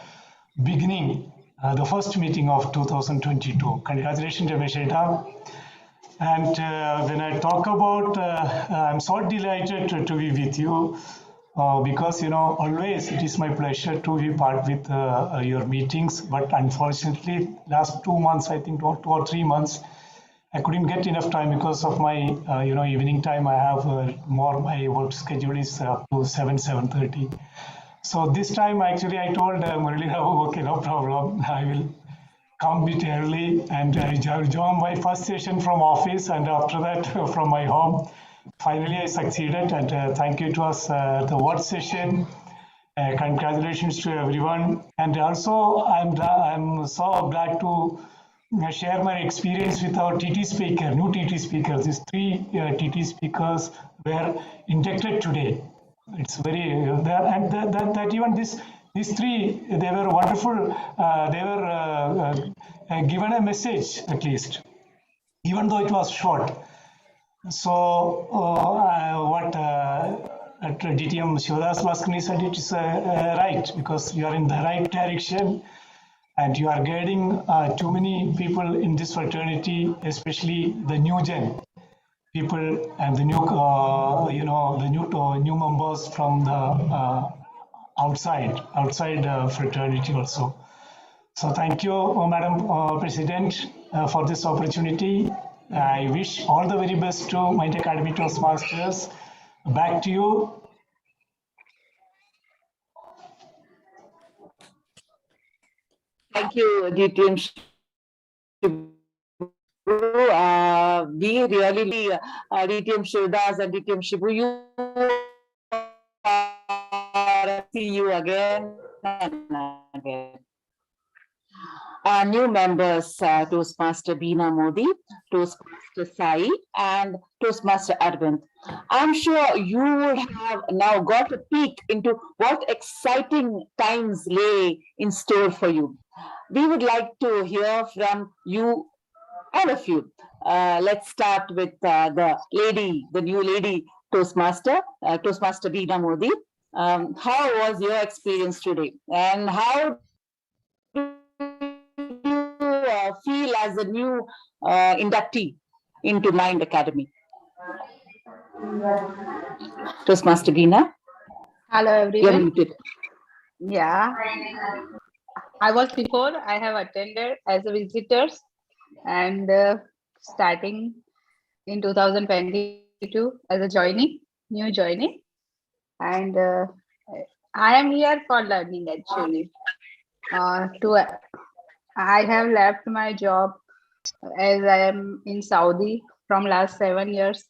beginning, the first meeting of 2022. Congratulations, Ramesh Etan. And when I talk about, I'm so delighted to be with you, because always it is my pleasure to be part with your meetings. But unfortunately, last 2 months, I think 2 or 3 months, I couldn't get enough time because of my evening time. I have my work schedule is up to 7:30. So this time actually I told Murali Rao, okay, no problem, I will come a bit early, and I joined my first session from office, and after that from my home. Finally I succeeded, and thank you. It was the word session. Congratulations to everyone, and also I'm so glad to share my experience with our TT speaker, new TT speakers. These 3 TT speakers were inducted today. It's very and that even these 3, they were wonderful. They were given a message, at least, even though it was short. So what DTM Shivdas Laskani said, it is right, because you are in the right direction. And you are guiding too many people in this fraternity, especially the new gen people and the new, the new members from the outside fraternity also. So thank you, Madam President. for this opportunity. I wish all the very best to Mind Academy Toastmasters. Back to you. Thank you, DTM Shibu. We really, DTM Shivdas and DTM Shibu, you see you again and again. Our new members, Toastmaster Beena Modi, Toastmaster Sai, and Toastmaster Arvind. I'm sure you would have now got a peek into what exciting times lay in store for you. We would like to hear from you, all of you. Let's start with the new lady Toastmaster, Toastmaster Beena Modi. How was your experience today? And how feel as a new inductee into Mind Academy? Toastmaster Beena, Hello, you're everyone. muted. Yeah, I was before. I have attended as a visitor, and starting in 2022 as a new joining, and I am here for learning actually. I have left my job as I am in Saudi from last 7 years.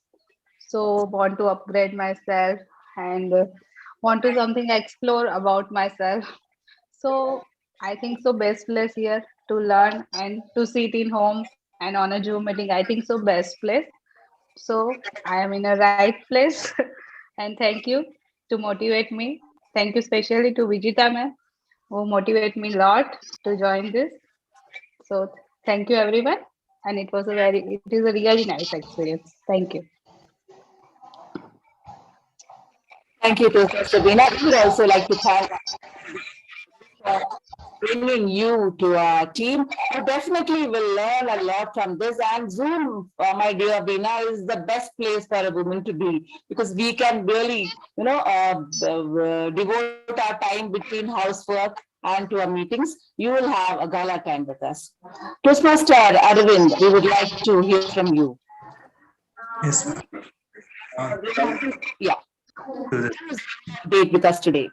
So want to upgrade myself and want to something explore about myself. So I think so best place here to learn and to sit in home and on a Zoom meeting. I think so best place. So I am in a right place. And thank you to motivate me. Thank you especially to Vijita ma'am who motivate me a lot to join this. So thank you everyone. And it is a really nice experience. Thank you. Thank you, Toastmaster Beena. We would also like to thank bringing you to our team. You definitely will learn a lot from this. And Zoom, my dear Beena, is the best place for a woman to be because we can really, devote our time between housework and to our meetings. You will have a gala time with us. Toastmaster Arvind, we would like to hear from you. Yes, ma'am. Yeah. Date with us today.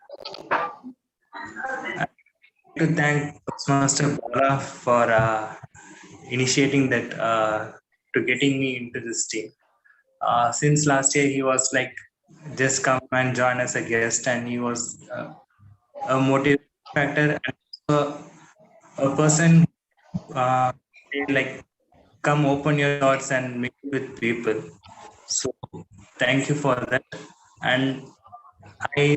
To thank Toastmaster Bala for initiating that to getting me into this team. Since last year, he was like, just come and join as a guest, and he was a motivating factor and a person like come open your thoughts and meet with people. So thank you for that. And I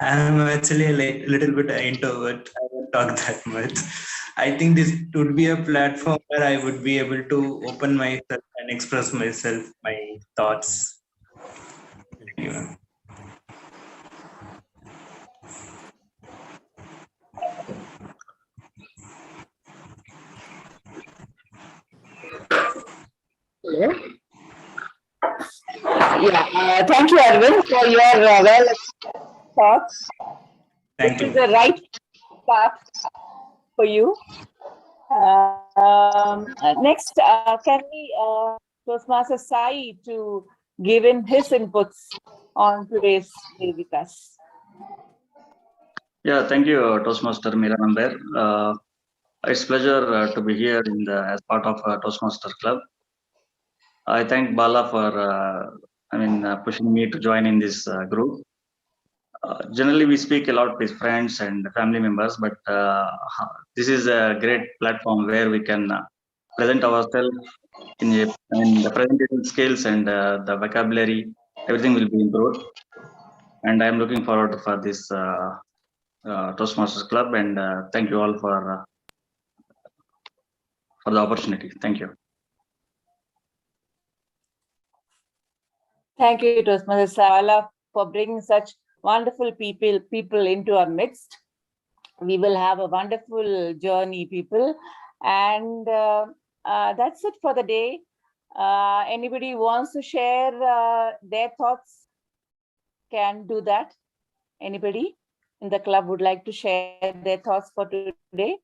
am actually a little bit an introvert. I don't talk that much. I think this would be a platform where I would be able to open myself and express myself, my thoughts. Thank you, ma'am. Yeah, thank you, Arvind, for your well thoughts. Thank This you. is the right path for you. Next, can we Toastmaster Sai to give in his inputs on today's day with us? Yeah, thank you, Toastmaster Meera Namber. It's a pleasure to be here as part of Toastmaster Club. I thank Bala for pushing me to join in this group. Generally, we speak a lot with friends and family members, but this is a great platform where we can present ourselves in the presentation skills and the vocabulary. Everything will be improved, and I am looking forward for this Toastmasters Club. And thank you all for the opportunity. Thank you. Thank you, Toastmaster Sala, for bringing such wonderful people into our midst. We will have a wonderful journey, people. And that's it for the day. Anybody wants to share their thoughts can do that. Anybody in the club would like to share their thoughts for today?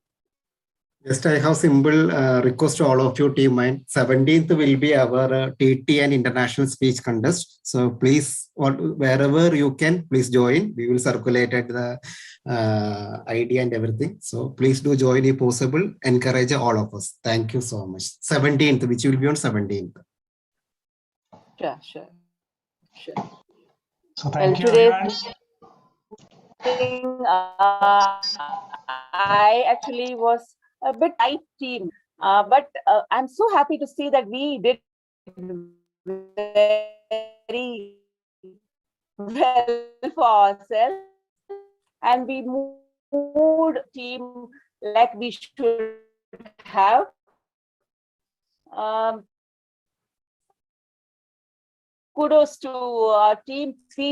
Just I have simple request to all of you team mind. 17th will be our TT and international speech contest. So please, wherever you can, please join. We will circulate the ID and everything. So please do join if possible. Encourage all of us. Thank you so much. 17th, which will be on 17th. Sure. So thank you, everyone. I actually was a bit tight team, but I'm so happy to see that we did very well for ourselves and we moved team like we should have. Kudos to team 3